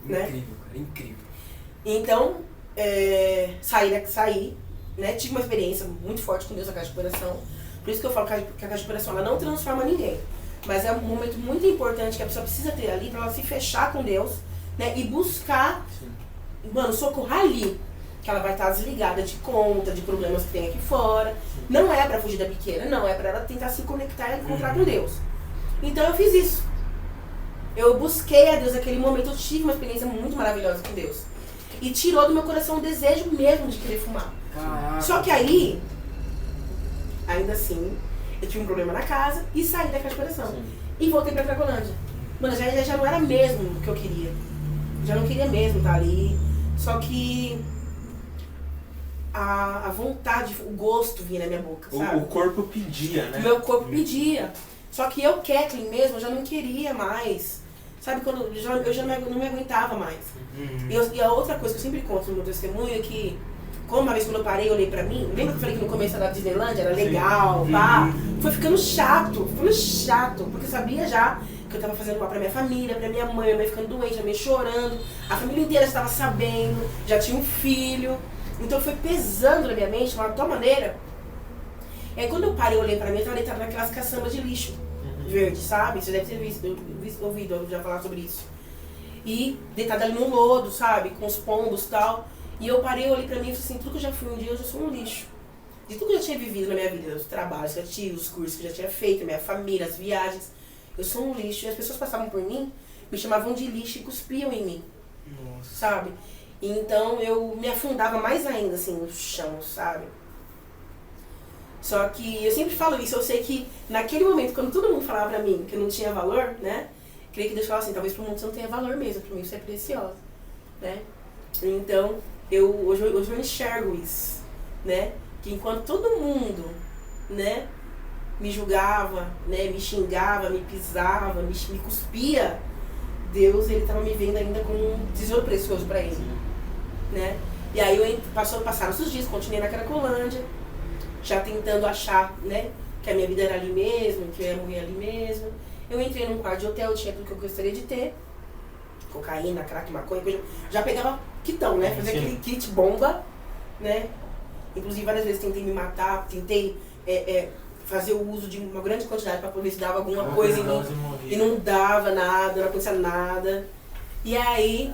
Né? Incrível, cara, incrível. Então, saí, né? Tive uma experiência muito forte com Deus na casa de recuperação. Por isso que eu falo que a casa de recuperação ela não transforma ninguém. Mas é um momento muito importante que a pessoa precisa ter ali para ela se fechar com Deus, né? E buscar, mano, socorro ali. Que ela vai estar desligada de conta, de problemas que tem aqui fora. Não é pra fugir da biqueira, não. É pra ela tentar se conectar e encontrar com Deus. Então eu fiz isso. Eu busquei a Deus naquele momento. Eu tive uma experiência muito maravilhosa com Deus. E tirou do meu coração o desejo mesmo de querer fumar. Caraca. Só que aí, ainda assim, eu tive um problema na casa e saí da casa de recuperação. E voltei pra Cracolândia. Mano, já não era mesmo o que eu queria. Já não queria mesmo estar ali. Só que a vontade, o gosto vinha na minha boca, sabe? O corpo pedia, né? O meu corpo pedia. Só que eu, Kathleen mesmo, eu já não queria mais. Sabe, quando eu já não me aguentava mais. E a outra coisa que eu sempre conto no meu testemunho é que, como uma vez quando eu parei, eu olhei pra mim, lembra que eu falei que no começo da Disneylandia era legal, pá? Foi ficando chato, porque eu sabia já que eu tava fazendo mal pra minha família, pra minha mãe ficando doente, minha mãe chorando, a família inteira já estava sabendo, já tinha um filho. Então foi pesando na minha mente, de uma tal maneira. E aí quando eu parei, eu olhei pra mim, eu tava deitada naquelas caçambas de lixo verde, sabe? Você deve ter ouvido eu já falar sobre isso. E deitada ali no lodo, sabe? Com os pombos e tal. E eu parei, eu olhei pra mim e falei assim, tudo que eu já fui um dia, eu já sou um lixo. De tudo que eu já tinha vivido na minha vida, os trabalhos que eu tive, os cursos que eu já tinha feito, a minha família, as viagens. Eu sou um lixo. E as pessoas passavam por mim, me chamavam de lixo e cuspiam em mim. Nossa. Sabe? Então eu me afundava mais ainda, assim, no chão, sabe? Só que eu sempre falo isso, eu sei que naquele momento, quando todo mundo falava pra mim que eu não tinha valor, né? Creio que Deus falava assim, talvez pro mundo você não tenha valor mesmo, pra mim você é preciosa, né? Então, hoje eu enxergo isso, né? Que enquanto todo mundo, né, me julgava, né, me xingava, me pisava, me cuspia, Deus, ele tava me vendo ainda como um tesouro precioso pra ele, né? E aí passaram os dias, continuei na Cracolândia, já tentando achar, né, que a minha vida era ali mesmo, que eu ia morrer ali mesmo. Eu entrei num quarto de hotel, tinha tudo que eu gostaria de ter. Cocaína, crack, maconha, coisa. Já pegava quitão, né? Fazia aquele kit bomba, né? Inclusive várias vezes tentei me matar, tentei fazer o uso de uma grande quantidade para poder se dava alguma coisa em mim. E não dava nada, não acontecia nada. E aí,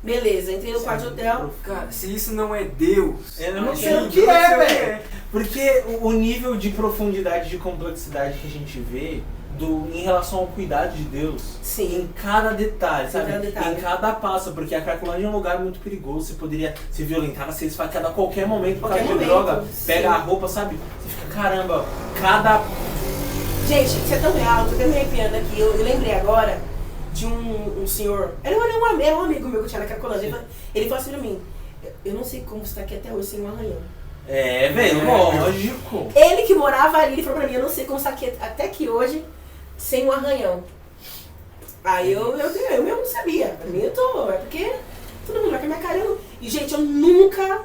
beleza, entrei no quarto de hotel. Cara, se isso não é Deus, eu não sei o que é, velho. Porque o nível de profundidade, de complexidade que a gente vê em relação ao cuidado de Deus, sim, em cada detalhe, sabe? Cada detalhe. Em cada passo, porque a Cracolândia é um lugar muito perigoso, você poderia ser violentado, ser esfaqueado a qualquer momento por causa de droga, pega a roupa, sabe? Você fica, caramba, cada... Gente, isso é tão real, tô até me arrepiando aqui, eu lembrei agora de um senhor, era um amigo meu que tinha na Cracolândia, ele falou assim pra mim, eu não sei como você tá aqui até hoje sem um arranhão. É, velho, lógico. Ele que morava ali, ele falou pra mim, eu não sei como você tá aqui até aqui hoje sem um arranhão. Aí eu mesmo não sabia. Pra mim é porque todo mundo vai com a minha cara. E gente, eu nunca,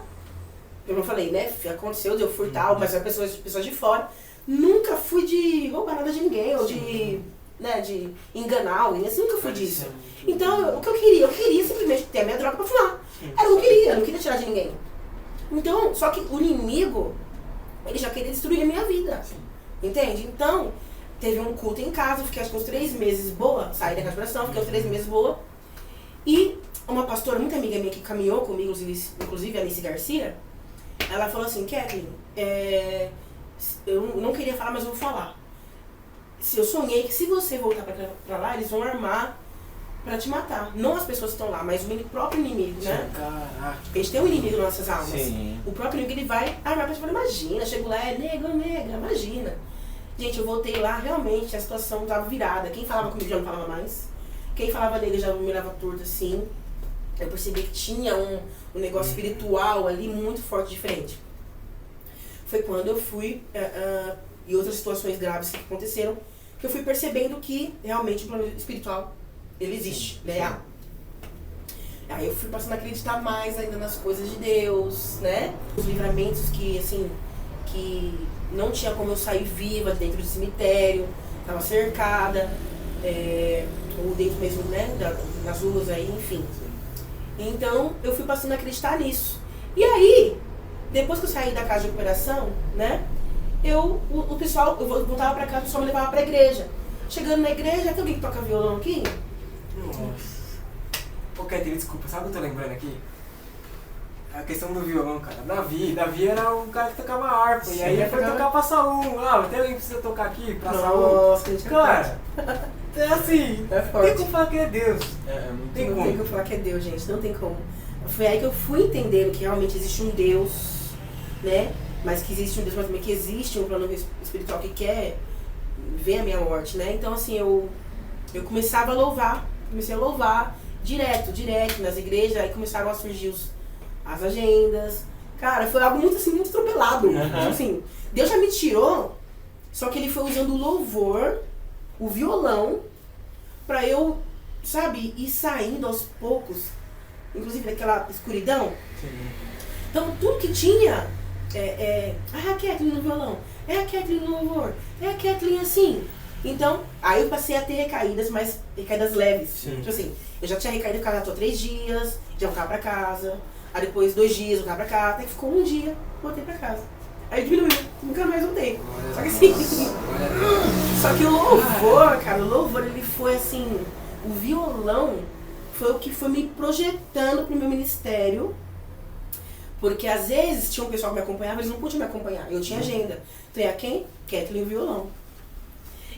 eu não falei, né? Aconteceu de eu furtar, mas as pessoas de fora. Nunca fui de roubar nada de ninguém, ou de, né, de enganar alguém, assim, nunca fui disso. Então, o que eu queria simplesmente ter a minha droga pra fumar. Era o que eu não queria tirar de ninguém. Então, só que o inimigo, ele já queria destruir a minha vida. Entende? Então, teve um culto em casa, fiquei acho que uns 3 meses boa, saí da restauração, fiquei uns 3 meses boa. E uma pastora, muito amiga minha que caminhou comigo, inclusive a Alice Garcia, ela falou assim, Kathleen, eu não queria falar, mas eu vou falar. Eu sonhei que se você voltar pra lá, eles vão armar pra te matar. Não as pessoas que estão lá, mas o próprio inimigo, né? Caraca. A gente tem um inimigo nas nossas almas. Sim. O próprio inimigo, ele vai armar pra te falar, imagina, chego lá, nega, imagina. Gente, eu voltei lá, realmente, a situação tava virada. Quem falava comigo já não falava mais. Quem falava nele já me olhava torto assim. Eu percebi que tinha um negócio espiritual ali muito forte, diferente. Foi quando eu fui, e outras situações graves que aconteceram, que eu fui percebendo que realmente o plano espiritual, ele existe, né? Aí eu fui passando a acreditar mais ainda nas coisas de Deus, né? Os livramentos que, assim, que não tinha como eu sair viva dentro do cemitério, estava cercada, ou dentro mesmo, né, nas ruas aí, enfim. Então, eu fui passando a acreditar nisso. E aí, depois que eu saí da casa de recuperação, né, o pessoal, eu voltava pra casa, o pessoal me levava pra igreja. Chegando na igreja, tem alguém que toca violão aqui? Nossa. Ô, Kathleen, desculpa, sabe o que eu tô lembrando aqui? A questão do violão, cara. Davi era o cara que tocava harpa. Sim, e aí ele foi tocar pra Saul. Tem alguém que precisa tocar aqui pra Saul? Nossa, gente, cara, é assim. É forte. Tem como falar que é Deus. Não tem como falar que é Deus, gente. Não tem como. Foi aí que eu fui entendendo que realmente existe um Deus, né? Mas que existe um Deus, mas também que existe um plano espiritual que quer ver a minha morte, né? Então, assim, eu comecei a louvar direto nas igrejas. Aí começaram a surgir as agendas. Cara, foi algo muito assim, muito atropelado. Tipo assim, Deus já me tirou, só que ele foi usando o louvor, o violão, pra eu, sabe, ir saindo aos poucos, inclusive daquela escuridão. Sim. Então tudo que tinha, a Kathleen no violão, a Kathleen no louvor, a Kathleen assim. Então, aí eu passei a ter recaídas, mas recaídas leves. Sim. Tipo assim, eu já tinha recaído, eu tô 3 dias, já voltava pra casa. Aí depois 2 dias eu voltava pra casa, até que ficou 1 dia, voltei pra casa. Aí diminuiu, nunca mais voltei. Só que assim, só que o louvor, cara, o louvor ele foi assim, o violão foi o que foi me projetando pro meu ministério. Porque às vezes tinha um pessoal que me acompanhava, eles não podiam me acompanhar, eu tinha agenda. Então ia quem? Kathleen, o violão.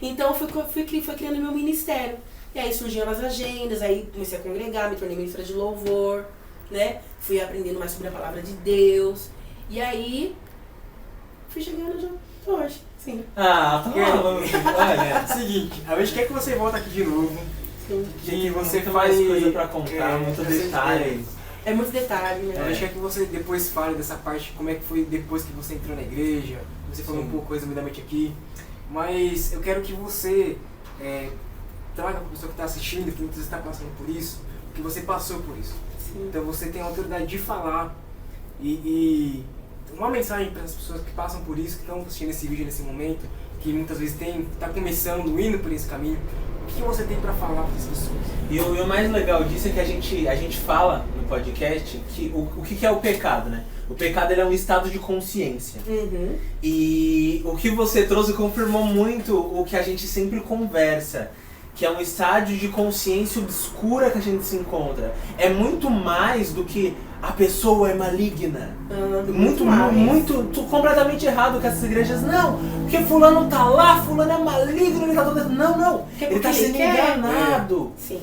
Então eu fui criando meu ministério. E aí surgiam as agendas, aí comecei a congregar, me tornei ministra de louvor, né? Fui aprendendo mais sobre a palavra de Deus. E aí fui chegando já Hoje, sim. Ah, tá maluco. Olha, seguinte, a gente quer que você volta aqui de novo. Sim. Que você Muito faz mais coisa pra contar, muito detalhe. É muito detalhe, A né? gente quer que você depois fale dessa parte, como é que foi depois que você entrou na igreja. Você falou Sim. um pouco resumidamente aqui. Mas eu quero que você traga para a pessoa que está assistindo, que você está passando por isso, que você passou por isso. Sim. Então você tem a autoridade de falar e uma mensagem para as pessoas que passam por isso, que estão assistindo esse vídeo nesse momento, que muitas vezes está começando, indo por esse caminho. O que você tem para falar para as pessoas? E o mais legal disso é que a gente fala no podcast que o que é o pecado, né? O pecado ele é um estado de consciência. Uhum. E o que você trouxe confirmou muito o que a gente sempre conversa, que é um estágio de consciência obscura que a gente se encontra. É muito mais do que a pessoa é maligna. Muito completamente errado que essas igrejas, não, porque fulano tá lá, fulano é maligno, ele tá todo... Não, ele tá sendo enganado. Sim.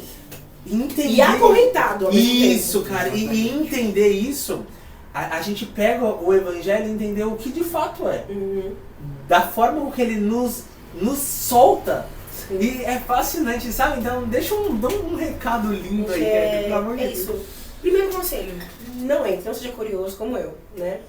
Entender... E acorrentado ao mesmo Isso, tempo. cara, e entender isso, a gente pega o evangelho e entender o que de fato é. Uhum. Da forma que ele nos solta. Sim. E é fascinante, sabe? Então dá um recado lindo aí, pelo amor de Deus. Isso. Primeiro conselho, não entre, não seja curioso como eu, né?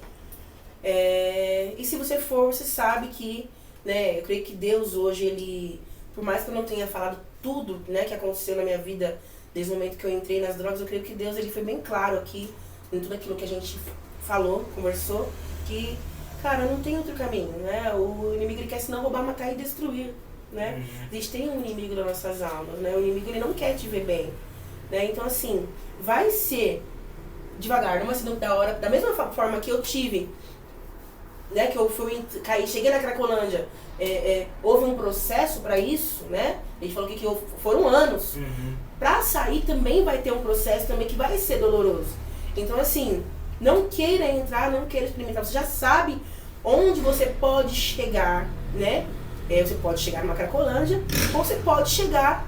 E se você for, você sabe que, né, eu creio que Deus hoje, ele, por mais que eu não tenha falado tudo, né, que aconteceu na minha vida desde o momento que eu entrei nas drogas, eu creio que Deus, ele foi bem claro aqui, em tudo aquilo que a gente falou, conversou, que, cara, não tem outro caminho, né? O inimigo, ele quer senão roubar, matar e destruir, né? A gente tem um inimigo das nossas almas, né? O inimigo, ele não quer te ver bem, né? Então, assim, vai ser devagar, não vai ser da hora, da mesma forma que eu tive, né, que eu caí, cheguei na Cracolândia, houve um processo para isso, né? A gente falou que foram anos. Para sair também vai ter um processo também que vai ser doloroso. Então, assim, não queira entrar, não queira experimentar. Você já sabe onde você pode chegar, né? Você pode chegar numa Cracolândia, ou você pode chegar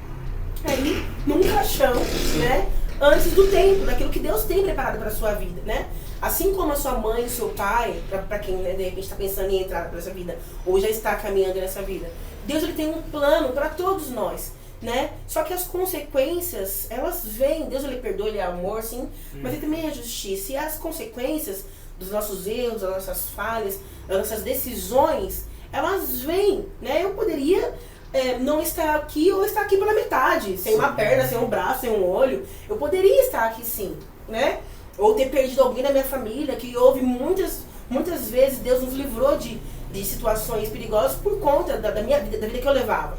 aí num caixão, né? Antes do tempo, daquilo que Deus tem preparado para sua vida, né? Assim como a sua mãe, o seu pai, para quem, né, de repente está pensando em entrar nessa vida, ou já está caminhando nessa vida, Deus, ele tem um plano para todos nós, né? Só que as consequências, elas vêm. Deus, ele perdoa, ele é amor, sim, mas ele também é justiça. E as consequências dos nossos erros, das nossas falhas, das nossas decisões, elas vêm, né? Eu poderia não estar aqui ou estar aqui pela metade, sem uma perna, sem um braço, sem um olho. Eu poderia estar aqui sim, né? Ou ter perdido alguém da minha família, que houve muitas vezes, Deus nos livrou de situações perigosas por conta da minha vida, da vida que eu levava,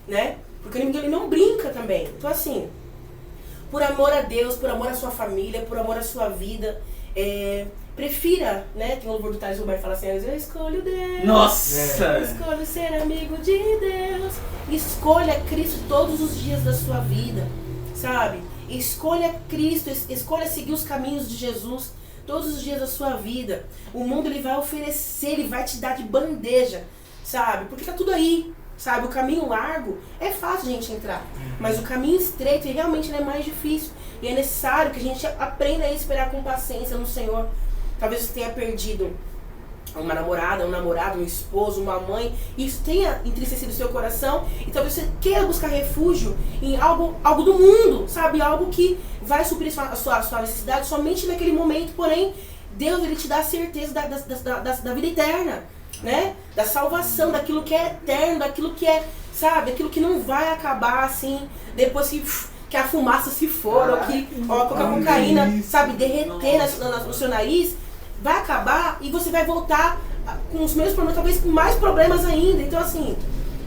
né? Porque o inimigo, ele não brinca também. Então, assim, por amor a Deus, por amor à sua família, por amor à sua vida, prefira, né? Tem um louvor do Thales Roberto que fala assim: eu escolho Deus. Nossa! Eu escolho ser amigo de Deus. Escolha Cristo todos os dias da sua vida, sabe? Escolha Cristo, escolha seguir os caminhos de Jesus todos os dias da sua vida. O mundo, ele vai oferecer, ele vai te dar de bandeja, sabe? Porque tá tudo aí, sabe? O caminho largo é fácil a gente entrar, mas o caminho estreito realmente é mais difícil. E é necessário que a gente aprenda a esperar com paciência no Senhor. Talvez você tenha perdido uma namorada, um namorado, um esposo, uma mãe, e isso tenha entristecido o seu coração, e talvez você queira buscar refúgio em algo do mundo, sabe? Algo que vai suprir a sua necessidade somente naquele momento, porém, Deus, ele te dá a certeza da vida eterna, né? Da salvação, daquilo que é eterno, daquilo que é, sabe? Daquilo que não vai acabar assim, depois que a fumaça se for, ou que a cocaína, sabe, derreter no seu nariz, vai acabar e você vai voltar com os mesmos problemas, talvez com mais problemas ainda. Então, assim,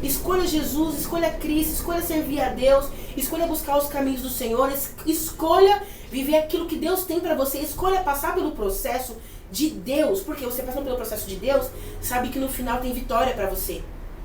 escolha Jesus, escolha Cristo, escolha servir a Deus, escolha buscar os caminhos do Senhor, escolha viver aquilo que Deus tem pra você, escolha passar pelo processo de Deus, porque você passando pelo processo de Deus, sabe que no final tem vitória pra você,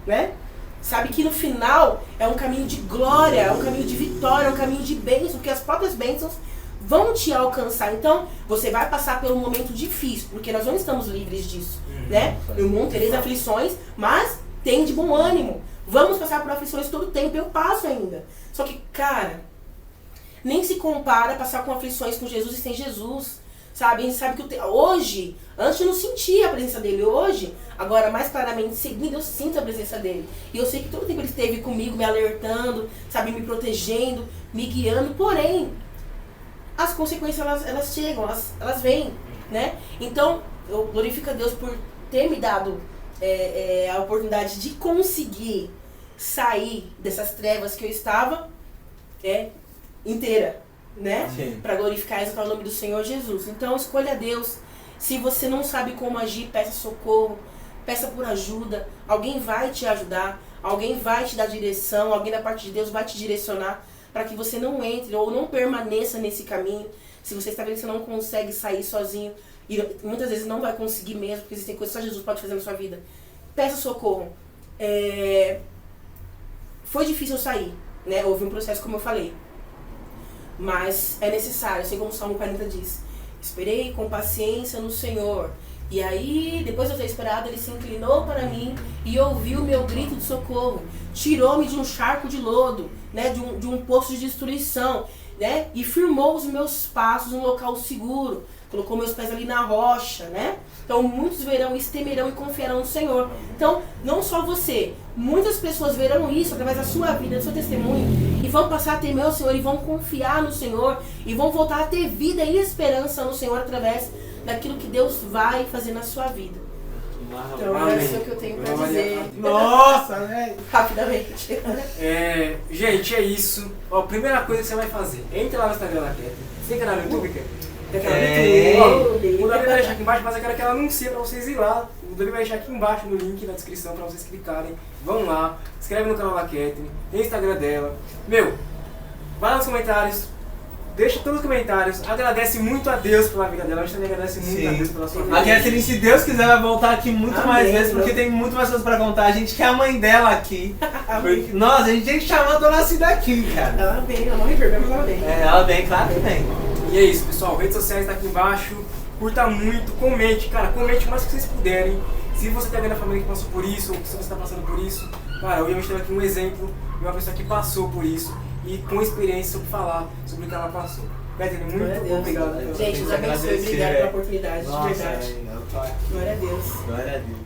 né? Sabe que no final é um caminho de glória, é um caminho de vitória, é um caminho de bênção, porque as próprias bênçãos vão te alcançar. Então, você vai passar por um momento difícil, porque nós não estamos livres disso, né? No mundo tereis aflições, mas tem de bom ânimo. Vamos passar por aflições todo o tempo, eu passo ainda. Só que, cara, nem se compara passar com aflições com Jesus e sem Jesus, sabe? A gente sabe que hoje, antes eu não sentia a presença dele. Hoje, agora mais claramente seguindo, eu sinto a presença dele. E eu sei que todo tempo ele esteve comigo, me alertando, sabe? Me protegendo, me guiando. Porém, as consequências, elas chegam, elas vêm, né? Então, eu glorifico a Deus por ter me dado a oportunidade de conseguir sair dessas trevas que eu estava inteira, né? Para glorificar e exaltar o nome do Senhor Jesus. Então, escolha Deus. Se você não sabe como agir, peça socorro, peça por ajuda. Alguém vai te ajudar, alguém vai te dar direção, alguém da parte de Deus vai te direcionar para que você não entre ou não permaneça nesse caminho. Se você está vendo que você não consegue sair sozinho, e muitas vezes não vai conseguir mesmo, porque existem coisas que só Jesus pode fazer na sua vida, peça socorro. Foi difícil eu sair, né? Houve um processo, como eu falei. Mas é necessário, assim como o Salmo 40 diz. Esperei com paciência no Senhor. E aí, depois de eu ter esperado, ele se inclinou para mim e ouviu o meu grito de socorro. Tirou-me de um charco de lodo, né? De um poço de destruição, né? E firmou os meus passos num local seguro. Colocou meus pés ali na rocha, né? Então muitos verão isso, temerão e confiarão no Senhor. Então, não só você, muitas pessoas verão isso através da sua vida, do seu testemunho, e vão passar a temer o Senhor, e vão confiar no Senhor, e vão voltar a ter vida e esperança no Senhor através daquilo que Deus vai fazer na sua vida. Então, é isso que eu tenho pra dizer. Nossa, velho! Rapidamente. Gente, é isso. Ó, primeira coisa que você vai fazer, entra lá no Instagram da Catherine. Você tem canal no YouTube, Catherine? O Davi vai deixar aqui embaixo, mas eu quero que ela anuncie pra vocês ir lá. O Davi vai deixar aqui embaixo no link na descrição pra vocês clicarem. Vão lá, se inscreve no canal da Catherine, tem o Instagram dela. Vai lá nos comentários, deixa todos os comentários, agradece muito a Deus pela vida dela, a gente também agradece muito a Deus pela sua vida. A Catherine, se Deus quiser, vai voltar aqui muito mais vezes, porque tem muito mais coisas pra contar. A gente quer a mãe dela aqui. Porque, nossa, a gente tem que chamar a dona Cida aqui, cara. Ela vem, ela não me pergunta, mas ela vem. Ela vem, claro que vem. E é isso, pessoal. Redes sociais tá aqui embaixo. Curta muito, comente, cara. Comente o mais que vocês puderem. Se você tá vendo a família que passou por isso, ou se você tá passando por isso, cara, hoje a gente teve aqui um exemplo de uma pessoa que passou por isso e com experiência sobre falar sobre o que ela passou. Catherine, muito obrigado. Gente, os abençoe. Obrigado pela oportunidade, de verdade. Glória a Deus. Glória a Deus.